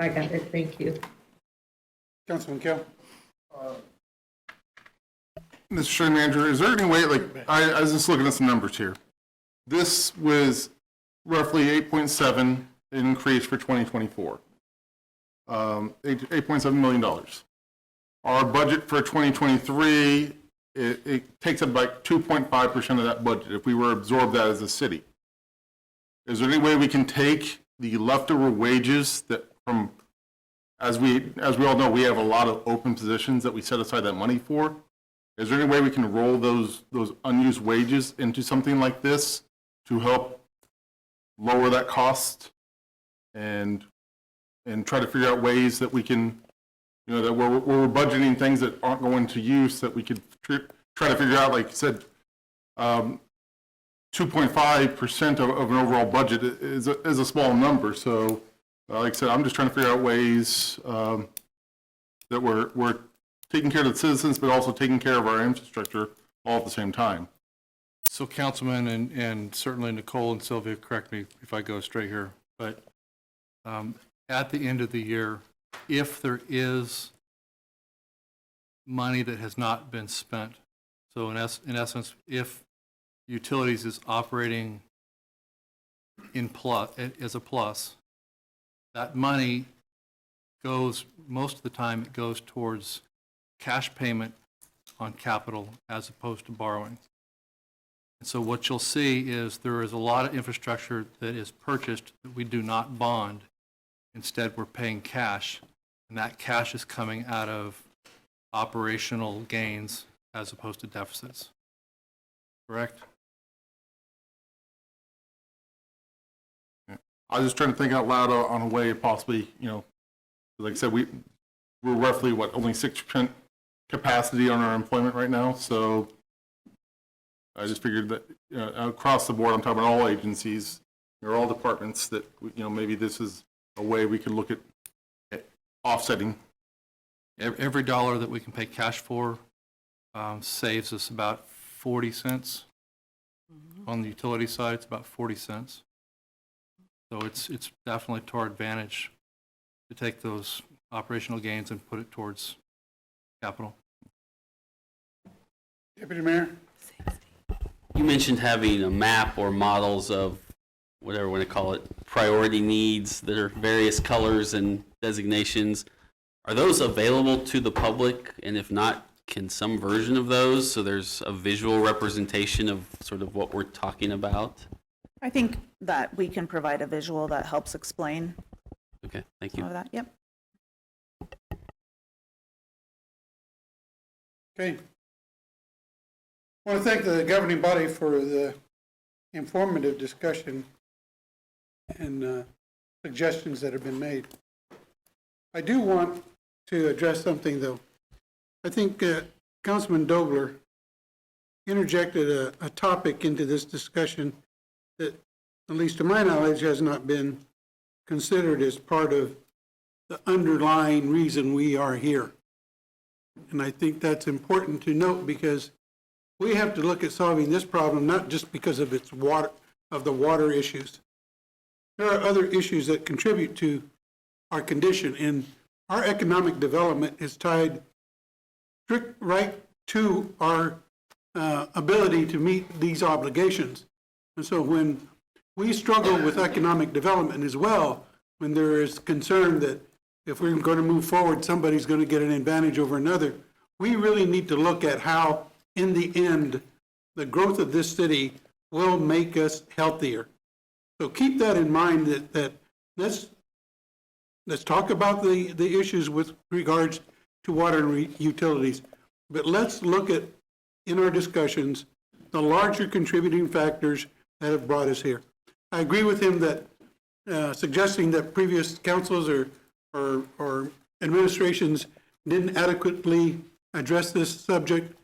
S2: got it, thank you.
S1: Councilman Kell?
S4: Mr. City Manager, is there any way, like, I was just looking at some numbers here. This was roughly 8.7 increase for 2024. $8.7 million. Our budget for 2023, it takes up like 2.5% of that budget if we were to absorb that as a city. Is there any way we can take the leftover wages that from, as we all know, we have a lot of open positions that we set aside that money for? Is there any way we can roll those unused wages into something like this to help lower that cost and try to figure out ways that we can, you know, that we're budgeting things that aren't going to use, that we could try to figure out, like you said, 2.5% of an overall budget is a small number. So, like I said, I'm just trying to figure out ways that we're taking care of the citizens, but also taking care of our infrastructure all at the same time.
S7: So Councilman, and certainly Nicole and Sylvia, correct me if I go straight here, but at the end of the year, if there is money that has not been spent, so in essence, if utilities is operating in as a plus, that money goes, most of the time, it goes towards cash payment on capital as opposed to borrowing. And so what you'll see is there is a lot of infrastructure that is purchased that we do not bond. Instead, we're paying cash, and that cash is coming out of operational gains as opposed to deficits. Correct?
S4: I was just trying to think out loud on a way of possibly, you know, like I said, we're roughly, only 6% capacity on our employment right now. So I just figured that, you know, across the board, I'm talking about all agencies, or all departments, that, you know, maybe this is a way we could look at offsetting.
S7: Every dollar that we can pay cash for saves us about 40 cents. On the utility side, it's about 40 cents. So it's definitely to our advantage to take those operational gains and put it towards capital.
S1: Deputy Mayor?
S9: You mentioned having a map or models of whatever we want to call it, priority needs that are various colors and designations. Are those available to the public? And if not, can some version of those, so there's a visual representation of sort of what we're talking about?
S14: I think that we can provide a visual that helps explain
S9: Okay, thank
S14: some
S9: you.
S14: of that. Yep.
S1: Okay. I want to thank the governing body for the informative discussion and suggestions that have been made. I do want to address something, though. I think Councilman Dobler interjected a topic into this discussion that, at least to my knowledge, has not been considered as part of the underlying reason we are here. And I think that's important to note, because we have to look at solving this problem not just because of its the water issues. There are other issues that contribute to our condition, and our economic development is tied right to our ability to meet these obligations. And so when we struggle with economic development as well, when there is concern that if we're going to move forward, somebody's going to get an advantage over another, we really need to look at how, in the end, the growth of this city will make us healthier. So keep that in mind, that let's talk about the issues with regards to water and utilities, but let's look at, in our discussions, the larger contributing factors that have brought us here. I agree with him that suggesting that previous councils or administrations didn't adequately address this subject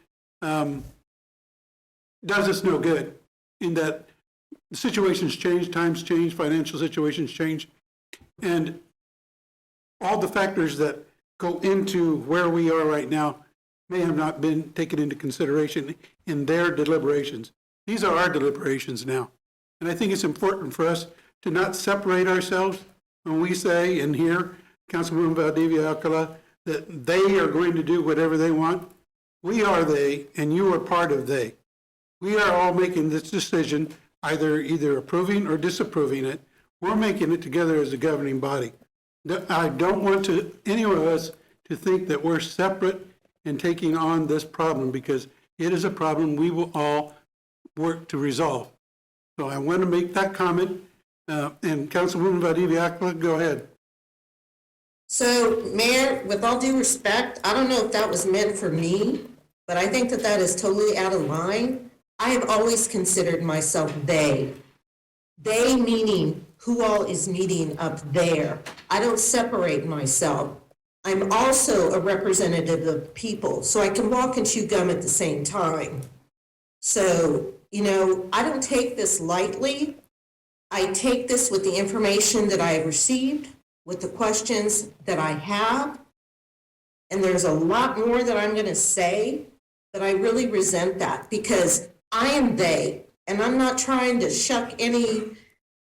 S1: does us no good, in that the situations change, times change, financial situations change, and all the factors that go into where we are right now may have not been taken into consideration in their deliberations. These are our deliberations now. And I think it's important for us to not separate ourselves when we say, and hear Councilwoman Valdivia Alcala, that they are going to do whatever they want. We are they, and you are part of they. We are all making this decision, either approving or disapproving it. We're making it together as a governing body. I don't want any of us to think that we're separate in taking on this problem, because it is a problem we will all work to resolve. So I want to make that comment. And Councilwoman Valdivia Alcala, go ahead.
S2: So, Mayor, with all due respect, I don't know if that was meant for me, but I think that that is totally out of line. I have always considered myself they. They meaning who all is meeting up there. I don't separate myself. I'm also a representative of people, so I can walk and chew gum at the same time. So, I don't take this lightly. I take this with the information that I have received, with the questions that I have, and there's a lot more that I'm going to say, but I really resent that, because I am they, and I'm not trying to shuck any,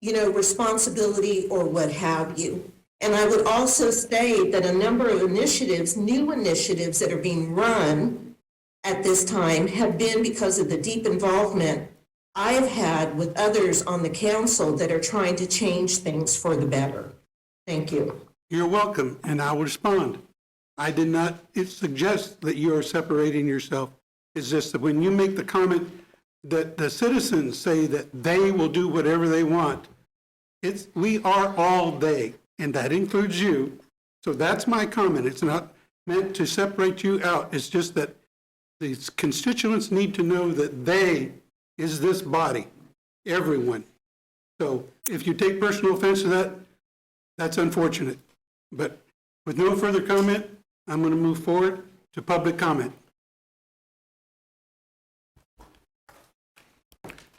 S2: responsibility or what have you. And I would also say that a number of initiatives, new initiatives that are being run at this time have been because of the deep involvement I have had with others on the council that are trying to change things for the better. Thank you.
S1: You're welcome, and I will respond. I did not suggest that you are separating yourself. It's just that when you make the comment that the citizens say that they will do whatever they want, we are all they, and that includes you. So that's my comment. It's not meant to separate you out. It's just that the constituents need to know that they is this body, everyone. So if you take personal offense to that, that's unfortunate. But with no further comment, I'm going to move forward to public comment.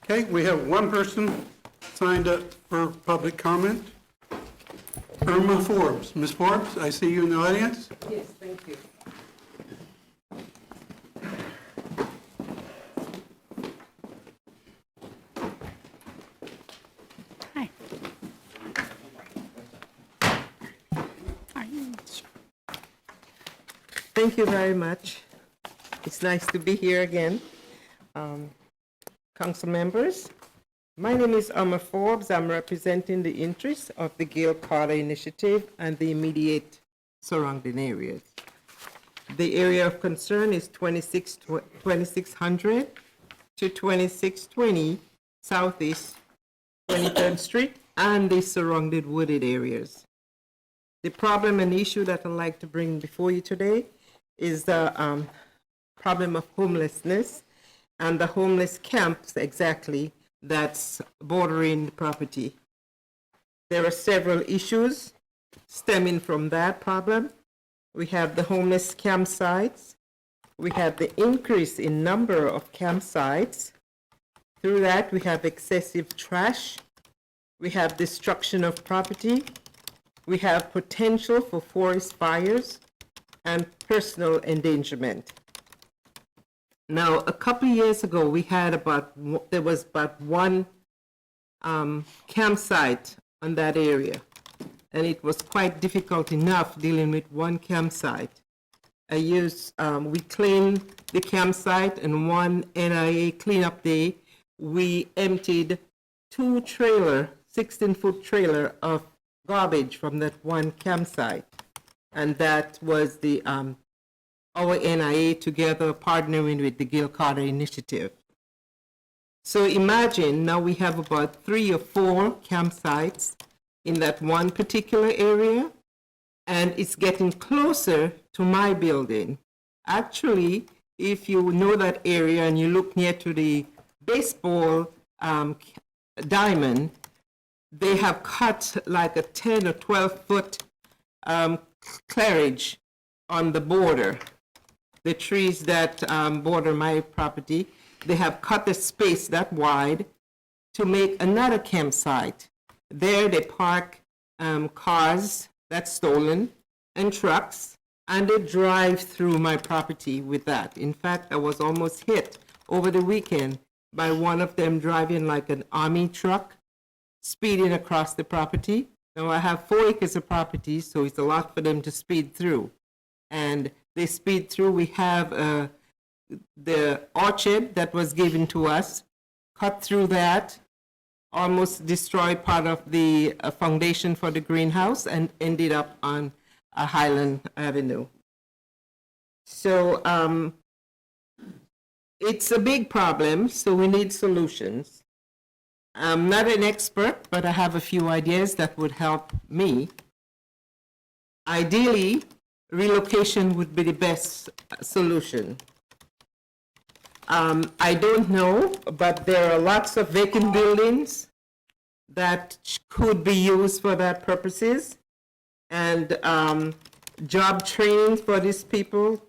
S1: Okay, we have one person signed up for public comment. Irma Forbes. Ms. Forbes, I see you in the audience.
S16: Yes, thank you.
S5: Hi.
S16: Thank you very much. It's nice to be here again. Council members, my name is Irma Forbes. I'm representing the interests of the Gail Carter Initiative and the immediate surrounding areas. The area of concern is 2600 to 2620 Southeast 23rd Street and the surrounding wooded areas. The problem and issue that I'd like to bring before you today is the problem of homelessness and the homeless camps exactly that's bordering the property. There are several issues stemming from that problem. We have the homeless campsites. We have the increase in number of campsites. Through that, we have excessive trash. We have destruction of property. We have potential for forest fires and personal endangerment. Now, a couple of years ago, there was about one campsite on that area, and it was quite difficult enough dealing with one campsite. we cleaned the campsite, and one NIA cleanup day, we emptied 16-foot trailer of garbage from that one campsite. And that was the, our NIA together partnering with the Gil Carter Initiative. So imagine now we have about 3 or 4 campsites in that one particular area, and it's getting closer to my building. Actually, if you know that area and you look near to the baseball diamond, they have cut like a 10 or 12-foot clearage on the border. The trees that border my property, they have cut the space that wide to make another campsite. There they park cars that's stolen and trucks, and they drive through my property with that. In fact, I was almost hit over the weekend by one of them driving like an army truck, speeding across the property. Now I have 4 acres of property, so it's a lot for them to speed through. And they speed through. We have the orchard that was given to us, cut through that, almost destroyed part of the foundation for the greenhouse, and ended up on Highland Avenue. So it's a big problem, so we need solutions. I'm not an expert, but I have a few ideas that would help me. Ideally, relocation would be the best solution. I don't know, but there are lots of vacant buildings that could be used for that purposes, and job training for these people,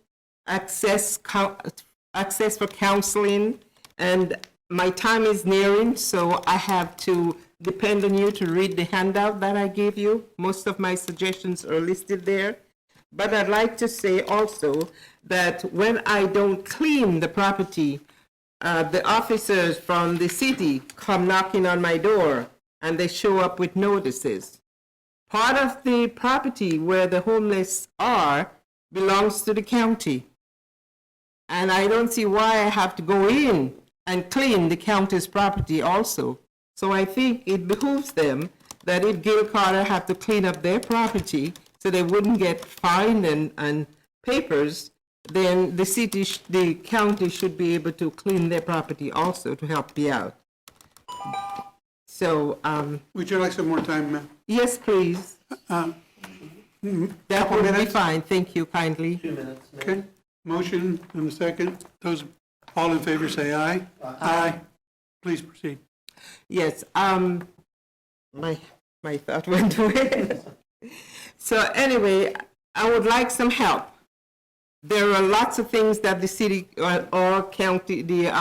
S16: access for counseling, and my time is nearing, so I have to depend on you to read the handout that I gave you. Most of my suggestions are listed there. But I'd like to say also that when I don't clean the property, the officers from the city come knocking on my door and they show up with notices. Part of the property where the homeless are belongs to the county. And I don't see why I have to go in and clean the county's property also. So I think it behooves them that if Gil Carter have to clean up their property so they wouldn't get fined and papers, then the county should be able to clean their property also to help me out. So,
S1: Would you like some more time, ma'am?
S16: yes, please. That would be fine. Thank you kindly.
S11: 2 minutes.
S1: Okay, motion and a second. Those, all in favor say aye. Aye. Please proceed.
S16: Yes, my thought went away. So anyway, I would like some help. There are lots of things that the city or county, the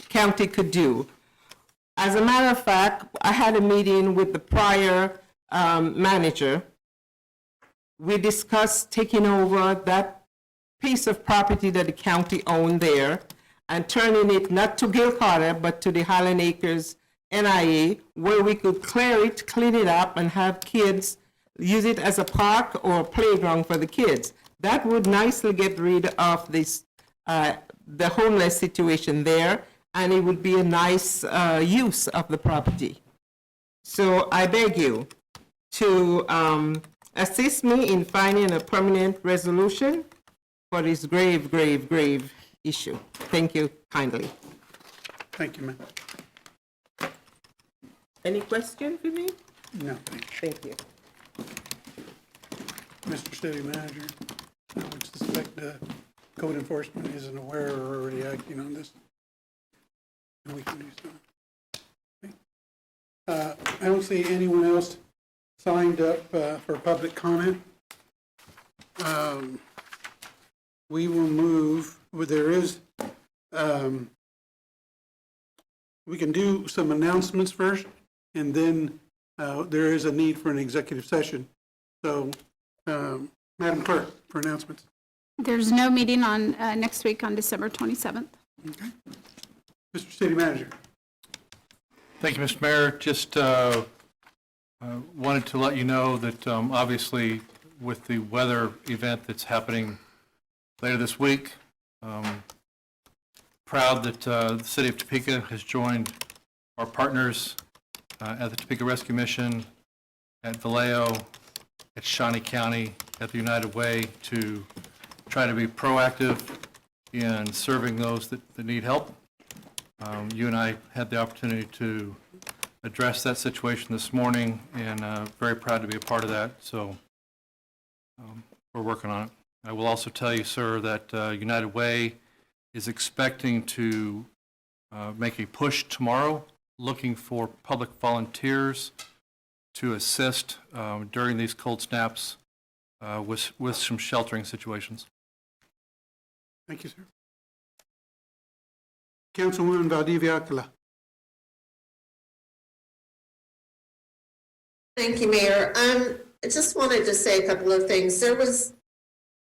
S16: county could do. As a matter of fact, I had a meeting with the prior manager. We discussed taking over that piece of property that the county owned there and turning it not to Gil Carter, but to the Highland Acres NIA, where we could clear it, clean it up, and have kids use it as a park or a playground for the kids. That would nicely get rid of this, the homeless situation there, and it would be a nice use of the property. So I beg you to assist me in finding a permanent resolution for this grave, grave, grave issue. Thank you kindly.
S1: Thank you, ma'am.
S16: Any question for me?
S1: No,
S16: Thank you.
S1: Mr. City Manager, I would suspect code enforcement isn't aware or already acting on this. And we can do so. Okay. I don't see anyone else signed up for public comment. We will move, well, there is, we can do some announcements first, and then there is a need for an executive session. So, Madam Clerk, for announcements.
S5: There's no meeting on next week on December 27th.
S1: Okay. Mr. City Manager.
S7: Thank you, Mr. Mayor. Just wanted to let you know that obviously with the weather event that's happening later this week. Proud that the city of Topeka has joined our partners at the Topeka Rescue Mission, at Vallejo, at Shawnee County, at the United Way to try to be proactive in serving those that need help. You and I had the opportunity to address that situation this morning, and very proud to be a part of that, so we're working on it. I will also tell you, sir, that United Way is expecting to make a push tomorrow, looking for public volunteers to assist during these cold snaps with some sheltering situations.
S1: Thank you, sir. Councilwoman Valdivia Alcala.
S2: Thank you, Mayor. I just wanted to say a couple of things.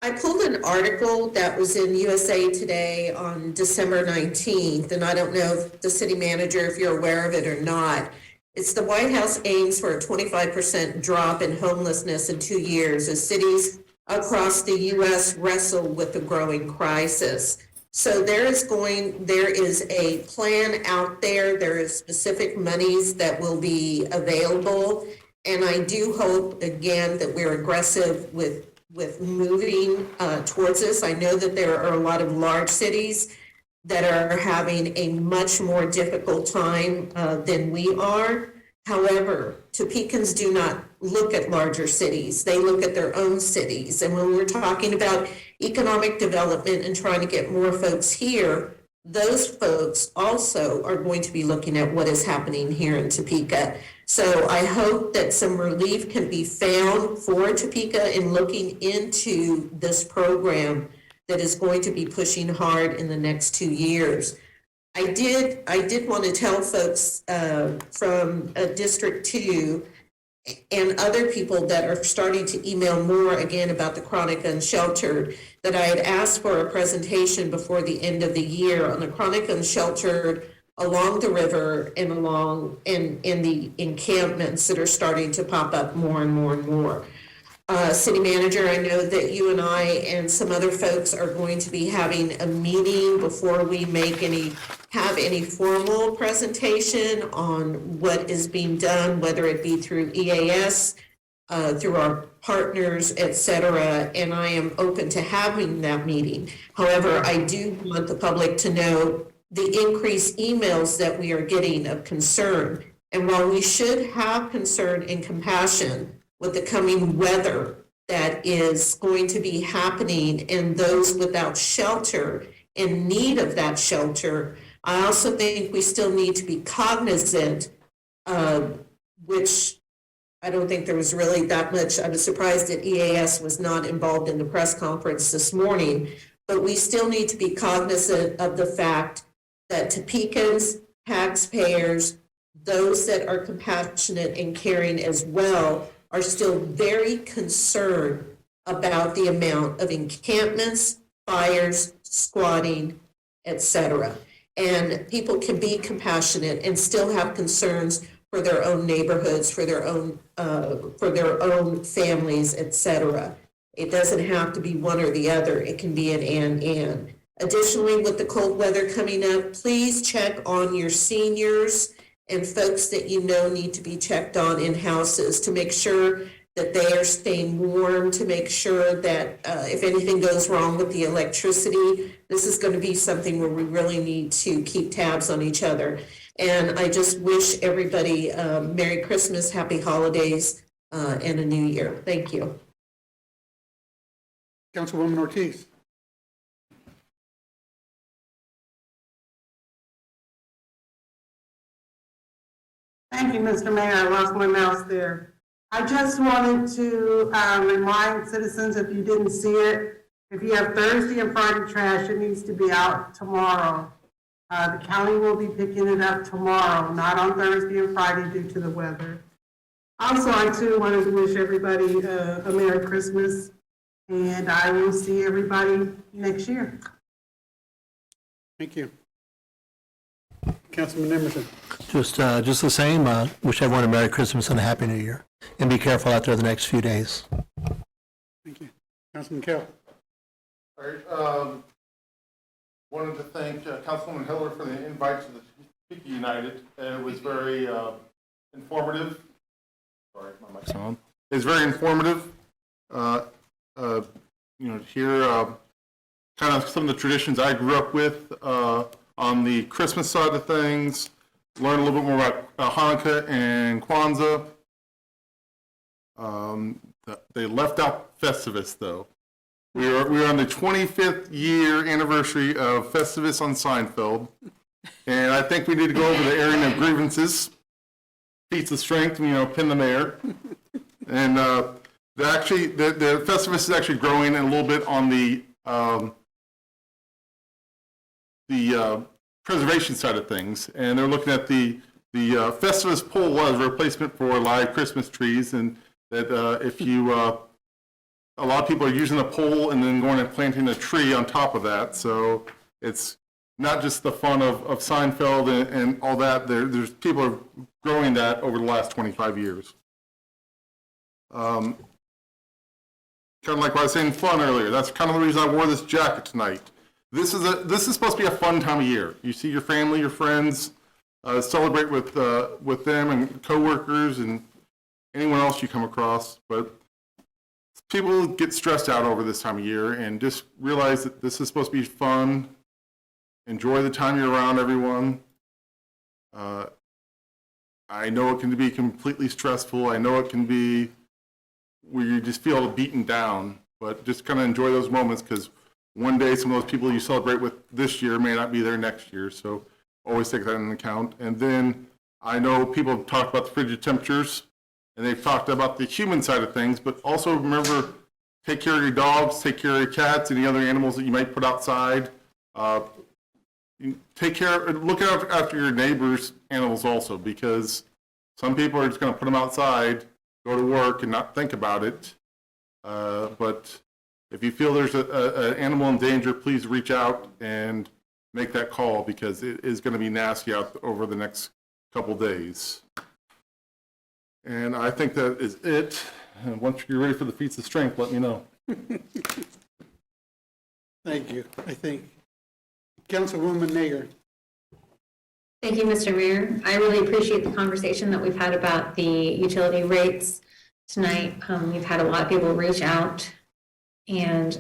S2: I pulled an article that was in USA Today on December 19th, and I don't know if the city manager, if you're aware of it or not. It's the White House aims for a 25% drop in homelessness in 2 years as cities across the U.S. wrestle with the growing crisis. So there is a plan out there. There is specific monies that will be available. And I do hope, again, that we're aggressive with moving towards this. I know that there are a lot of large cities that are having a much more difficult time than we are. However, Topekans do not look at larger cities. They look at their own cities. And when we're talking about economic development and trying to get more folks here, those folks also are going to be looking at what is happening here in Topeka. So I hope that some relief can be found for Topeka in looking into this program that is going to be pushing hard in the next 2 years. I did want to tell folks from District 2 and other people that are starting to email more again about the chronic unsheltered that I had asked for a presentation before the end of the year on the chronic unsheltered along the river and along in the encampments that are starting to pop up more and more and more. City Manager, I know that you and I and some other folks are going to be having a meeting before we have any formal presentation on what is being done, whether it be through EAS, through our partners, et cetera, and I am open to having that meeting. However, I do want the public to know the increased emails that we are getting of concern. And while we should have concern and compassion with the coming weather that is going to be happening and those without shelter in need of that shelter, I also think we still need to be cognizant, which I don't think there was really that much. I was surprised that EAS was not involved in the press conference this morning, but we still need to be cognizant of the fact that Topekans, taxpayers, those that are compassionate and caring as well, are still very concerned about the amount of encampments, fires, squatting, etc. And people can be compassionate and still have concerns for their own neighborhoods, for their own families, etc. It doesn't have to be one or the other. It can be an and. Additionally, with the cold weather coming up, please check on your seniors and folks that you know need to be checked on in houses to make sure that they are staying warm, to make sure that if anything goes wrong with the electricity, this is going to be something where we really need to keep tabs on each other. And I just wish everybody Merry Christmas, Happy Holidays, and a New Year. Thank you.
S1: Councilwoman Ortiz.
S12: Thank you, Mr. Mayor. I lost my mouse there. I just wanted to remind citizens, if you didn't see it, if you have Thursday and Friday trash, it needs to be out tomorrow. The county will be picking it up tomorrow, not on Thursday and Friday due to the weather. Also, I too wanted to wish everybody a Merry Christmas, and I will see everybody next year.
S1: Thank you. Councilman Emerson.
S11: Just the same, wish everyone a Merry Christmas and a Happy New Year. And be careful out there the next few days.
S1: Councilman Kell.
S17: All right, wanted to thank Councilwoman Hiller for the invite to the Topeka United. It was very informative. Sorry, my mic's on. It was very informative. To hear kind of some of the traditions I grew up with on the Christmas side of things. Learn a little bit more about Hanukkah and Kwanzaa. They left out Festivus, though. We are on the 25th year anniversary of Festivus on Seinfeld, and I think we need to go over the airing of grievances, feats of strength, pin the mayor, and the Festivus is actually growing a little bit on the preservation side of things, and they're looking at the Festivus pole was a replacement for live Christmas trees, and that if you a lot of people are using a pole and then going and planting a tree on top of that. So it's not just the fun of Seinfeld and all that. There's people are growing that over the last 25 years. Kind of like what I was saying, fun earlier. That's kind of the reason I wore this jacket tonight. This is supposed to be a fun time of year. You see your family, your friends, celebrate with them and coworkers and anyone else you come across, but people get stressed out over this time of year, and just realize that this is supposed to be fun. Enjoy the time you're around everyone. I know it can be completely stressful. I know it can be where you just feel beaten down, but just kind of enjoy those moments, because one day some of those people you celebrate with this year may not be there next year. So always take that into account. And then I know people have talked about the frigid temperatures, and they've talked about the human side of things, but also remember, take care of your dogs, take care of your cats, any other animals that you might put outside. Take care, look out after your neighbors' animals also, because some people are just going to put them outside, go to work, and not think about it. But if you feel there's an animal in danger, please reach out and make that call, because it is going to be nasty out over the next couple days. And I think that is it. And once you're ready for the feats of strength, let me know.
S1: Thank you. I think Councilwoman Nager.
S18: Thank you, Mr. Mayor. I really appreciate the conversation that we've had about the utility rates tonight. We've had a lot of people reach out, and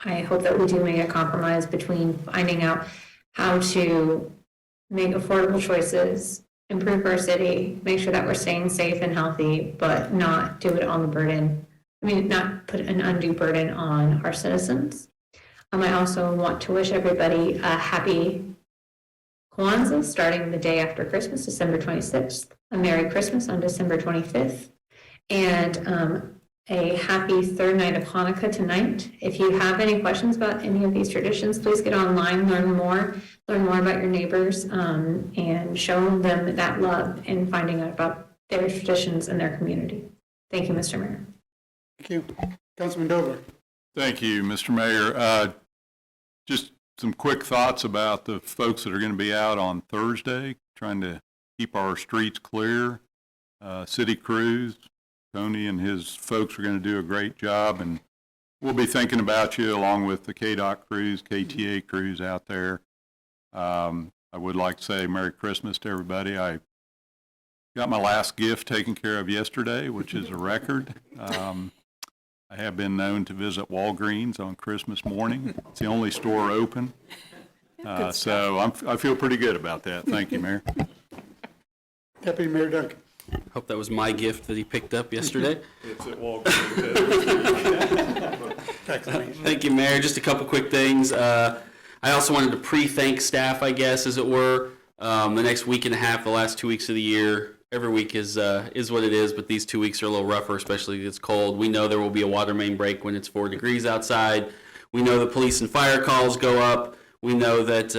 S18: I hope that we do make a compromise between finding out how to make affordable choices, improve our city, make sure that we're staying safe and healthy, but not do it on the burden. Not put an undue burden on our citizens. I also want to wish everybody a happy Kwanzaa, starting the day after Christmas, December 26th, a Merry Christmas on December 25th, and a happy third night of Hanukkah tonight. If you have any questions about any of these traditions, please get online, learn more about your neighbors, and show them that love in finding out about their traditions and their community. Thank you, Mr. Mayor.
S1: Thank you. Councilman Dover.
S4: Thank you, Mr. Mayor. Just some quick thoughts about the folks that are going to be out on Thursday, trying to keep our streets clear. City crews, Tony and his folks are going to do a great job, and we'll be thinking about you along with the KDOT crews, KTA crews out there. I would like to say Merry Christmas to everybody. I got my last gift taken care of yesterday, which is a record. I have been known to visit Walgreens on Christmas morning. It's the only store open. So I feel pretty good about that. Thank you, Mayor.
S1: Deputy Mayor Duncan.
S9: Hope that was my gift that he picked up yesterday.
S4: It's at Walgreens.
S9: Thank you, Mayor. Just a couple quick things. I also wanted to pre-thank staff, I guess, as it were. The next week and a half, the last 2 weeks of the year, every week is what it is, but these 2 weeks are a little rougher, especially if it's cold. We know there will be a water main break when it's 4 degrees outside. We know the police and fire calls go up. We know that,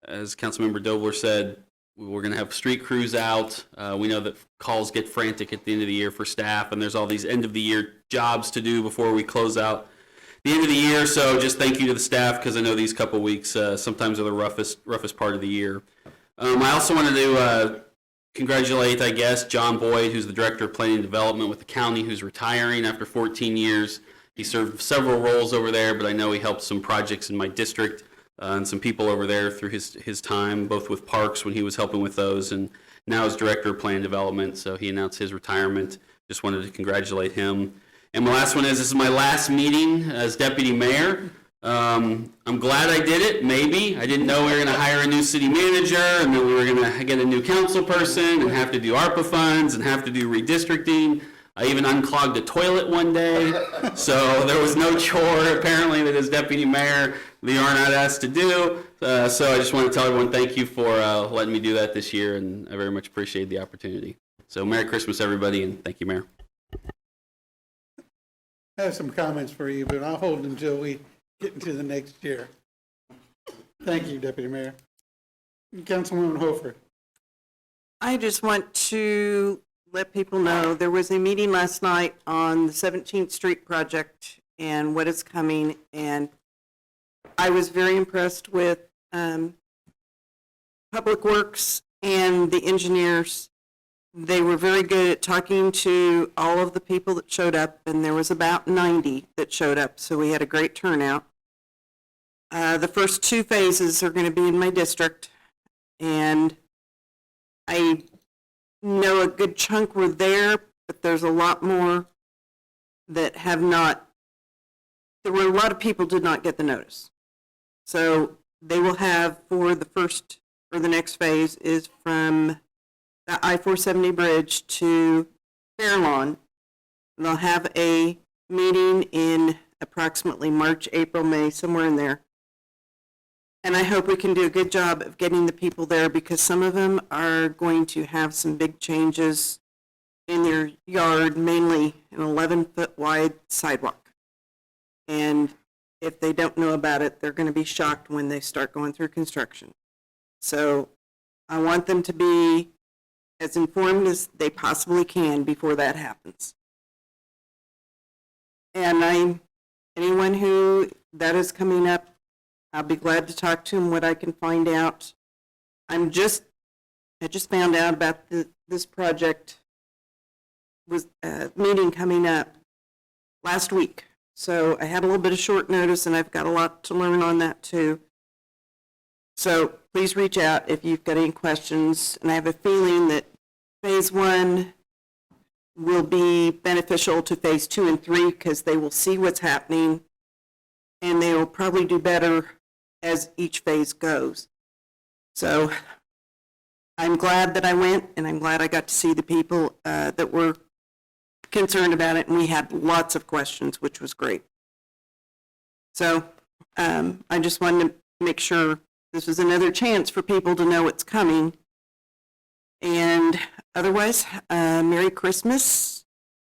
S9: as Councilmember Dobler said, we're going to have street crews out. We know that calls get frantic at the end of the year for staff, and there's all these end-of-the-year jobs to do before we close out the end of the year. So just thank you to the staff, because I know these couple weeks sometimes are the roughest part of the year. I also wanted to congratulate, I guess, John Boyd, who's the Director of Planning and Development with the county, who's retiring after 14 years. He served several roles over there, but I know he helped some projects in my district and some people over there through his time, both with parks when he was helping with those, and now as Director of Plan Development. So he announced his retirement. Just wanted to congratulate him. And my last one is, this is my last meeting as Deputy Mayor. I'm glad I did it, maybe. I didn't know we were going to hire a new city manager, and then we were going to get a new council person, and have to do ARPA funds, and have to do redistricting. I even unclogged a toilet one day, so there was no chore, apparently, that as Deputy Mayor, we are not asked to do. So I just want to tell everyone thank you for letting me do that this year, and I very much appreciate the opportunity. So Merry Christmas, everybody, and thank you, Mayor.
S1: I have some comments for you, but I'll hold until we get into the next year. Thank you, Deputy Mayor. Councilwoman Hofer.
S19: I just want to let people know there was a meeting last night on the 17th Street project and what is coming, and I was very impressed with Public Works and the engineers. They were very good at talking to all of the people that showed up, and there was about 90 that showed up, so we had a great turnout. The first 2 phases are going to be in my district, and I know a good chunk were there, but there's a lot more that have not. There were a lot of people did not get the notice. So they will have, for the next phase is from the I-470 bridge to Fairlawn. They'll have a meeting in approximately March, April, May, somewhere in there. And I hope we can do a good job of getting the people there, because some of them are going to have some big changes in their yard, mainly an 11-foot wide sidewalk. And if they don't know about it, they're going to be shocked when they start going through construction. So I want them to be as informed as they possibly can before that happens. And anyone who that is coming up, I'll be glad to talk to them what I can find out. I just found out about this project was meeting coming up last week. So I had a little bit of short notice, and I've got a lot to learn on that too. So please reach out if you've got any questions. And I have a feeling that phase 1 will be beneficial to phase 2 and 3, because they will see what's happening, and they will probably do better as each phase goes. So I'm glad that I went, and I'm glad I got to see the people that were concerned about it, and we had lots of questions, which was great. So I just wanted to make sure this was another chance for people to know what's coming. And otherwise, Merry Christmas,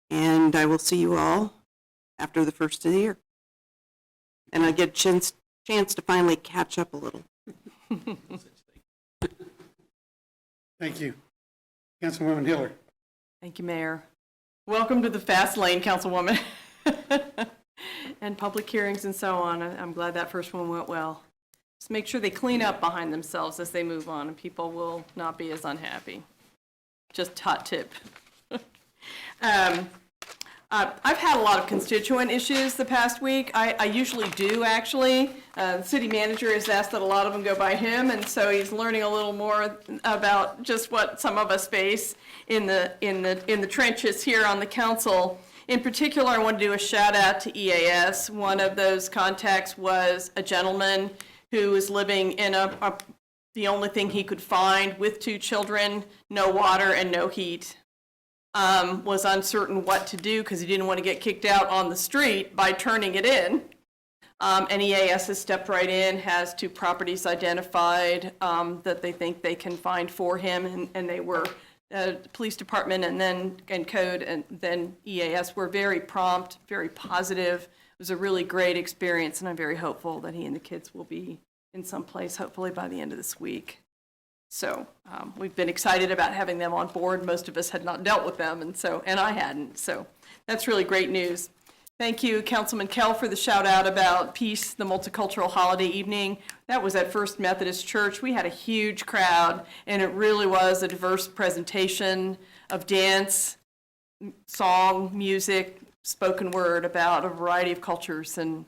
S19: and I will see you all after the first of the year. And I get a chance to finally catch up a little.
S1: Thank you. Councilwoman Hiller.
S6: Thank you, Mayor. Welcome to the fast lane, Councilwoman. And public hearings and so on. I'm glad that first one went well. Just make sure they clean up behind themselves as they move on, and people will not be as unhappy. Just hot tip. I've had a lot of constituent issues the past week. I usually do, actually. The city manager has asked that a lot of them go by him, and so he's learning a little more about just what some of us face in the trenches here on the council. In particular, I want to do a shout out to EAS. One of those contacts was a gentleman who was living in the only thing he could find with 2 children, no water and no heat. Was uncertain what to do because he didn't want to get kicked out on the street by turning it in. And EAS has stepped right in, has 2 properties identified that they think they can find for him, and they were the police department and code and then EAS were very prompt, very positive. It was a really great experience, and I'm very hopeful that he and the kids will be in some place hopefully by the end of this week. So we've been excited about having them on board. Most of us had not dealt with them, and I hadn't. So that's really great news. Thank you, Councilman Kell, for the shout out about Peace, the multicultural holiday evening. That was at First Methodist Church. We had a huge crowd, and it really was a diverse presentation of dance, song, music, spoken word about a variety of cultures, and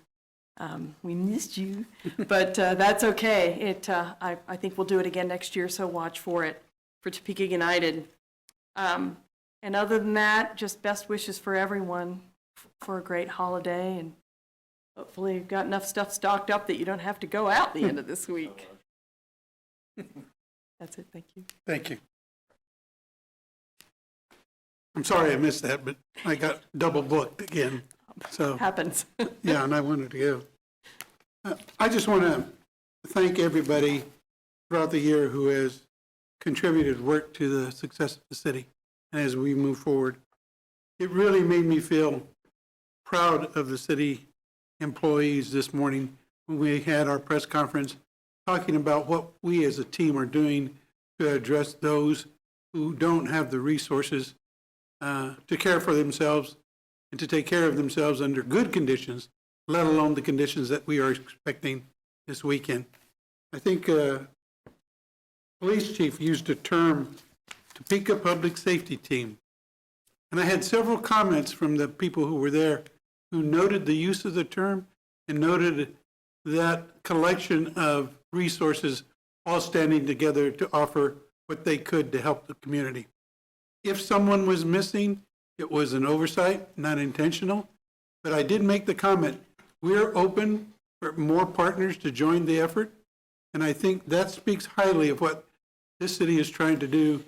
S6: we missed you, but that's okay. I think we'll do it again next year, so watch for it for Topeka United. And other than that, just best wishes for everyone for a great holiday, and hopefully you've got enough stuff stocked up that you don't have to go out the end of this week. That's it. Thank you.
S1: Thank you. I'm sorry I missed that, but I got double booked again, so.
S6: Happens.
S1: Yeah, and I wanted to go. I just want to thank everybody throughout the year who has contributed work to the success of the city as we move forward. It really made me feel proud of the city employees this morning when we had our press conference talking about what we as a team are doing to address those who don't have the resources to care for themselves and to take care of themselves under good conditions, let alone the conditions that we are expecting this weekend. I think police chief used a term, Topeka Public Safety Team. And I had several comments from the people who were there who noted the use of the term and noted that collection of resources all standing together to offer what they could to help the community. If someone was missing, it was an oversight, not intentional. But I did make the comment, we're open for more partners to join the effort. And I think that speaks highly of what this city is trying to do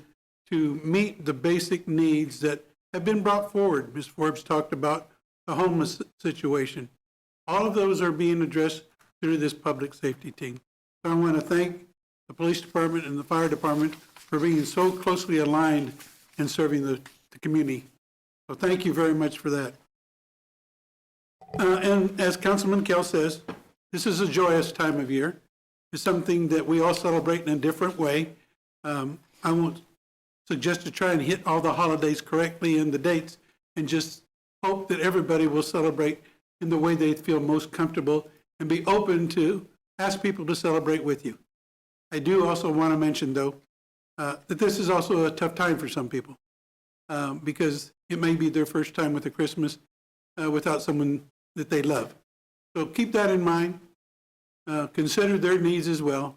S1: to meet the basic needs that have been brought forward. Ms. Forbes talked about the homeless situation. All of those are being addressed through this public safety team. So I want to thank the police department and the fire department for being so closely aligned and serving the community. So thank you very much for that. And as Councilman Kell says, this is a joyous time of year. It's something that we all celebrate in a different way. I won't suggest to try and hit all the holidays correctly in the dates, and just hope that everybody will celebrate in the way they feel most comfortable and be open to ask people to celebrate with you. I do also want to mention, though, that this is also a tough time for some people because it may be their first time with a Christmas without someone that they love. So keep that in mind. Consider their needs as well,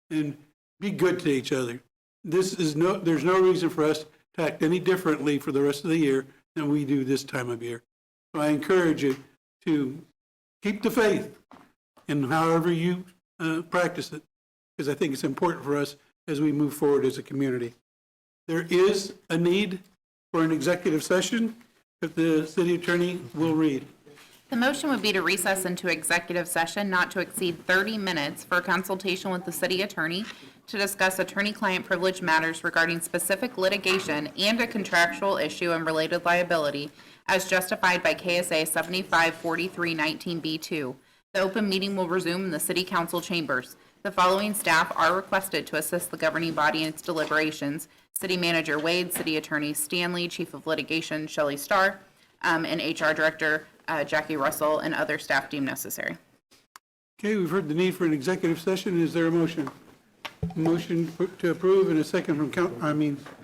S1: and be good to each other. There's no reason for us to act any differently for the rest of the year than we do this time of year. So I encourage you to keep the faith in however you practice it, because I think it's important for us as we move forward as a community. There is a need for an executive session that the city attorney will read.
S10: The motion would be to recess into executive session not to exceed 30 minutes for consultation with the city attorney to discuss attorney-client privilege matters regarding specific litigation and a contractual issue and related liability as justified by KSA 754319B2. The open meeting will resume in the city council chambers. The following staff are requested to assist the governing body in its deliberations: City Manager Wade, City Attorney Stanley, Chief of Litigation Shelley Starr, and HR Director Jackie Russell, and other staff deemed necessary.
S1: Okay, we've heard the need for an executive session. Is there a motion? Motion to approve and a second from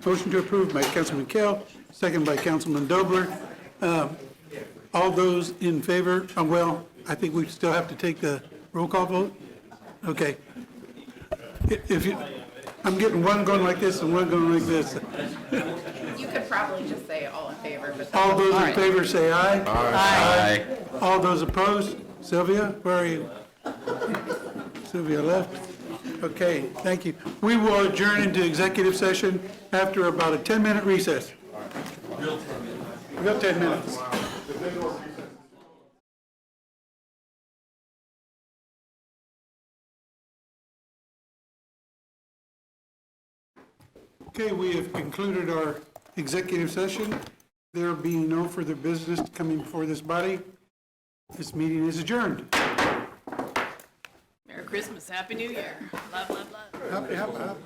S1: motion to approve by Councilman Kell, second by Councilman Dobler. All those in favor? Well, I think we still have to take the roll call vote. Okay. I'm getting one going like this and one going like this.
S10: You could probably just say all in favor.
S1: All those in favor say aye.
S10: Aye.
S1: All those opposed? Sylvia, where are you? Sylvia left. Okay, thank you. We will adjourn into executive session after about a 10-minute recess. Real 10 minutes. Okay, we have concluded our executive session. There being no further business coming before this body, this meeting is adjourned.
S6: Merry Christmas, Happy New Year. Love, love, love.
S1: Happy.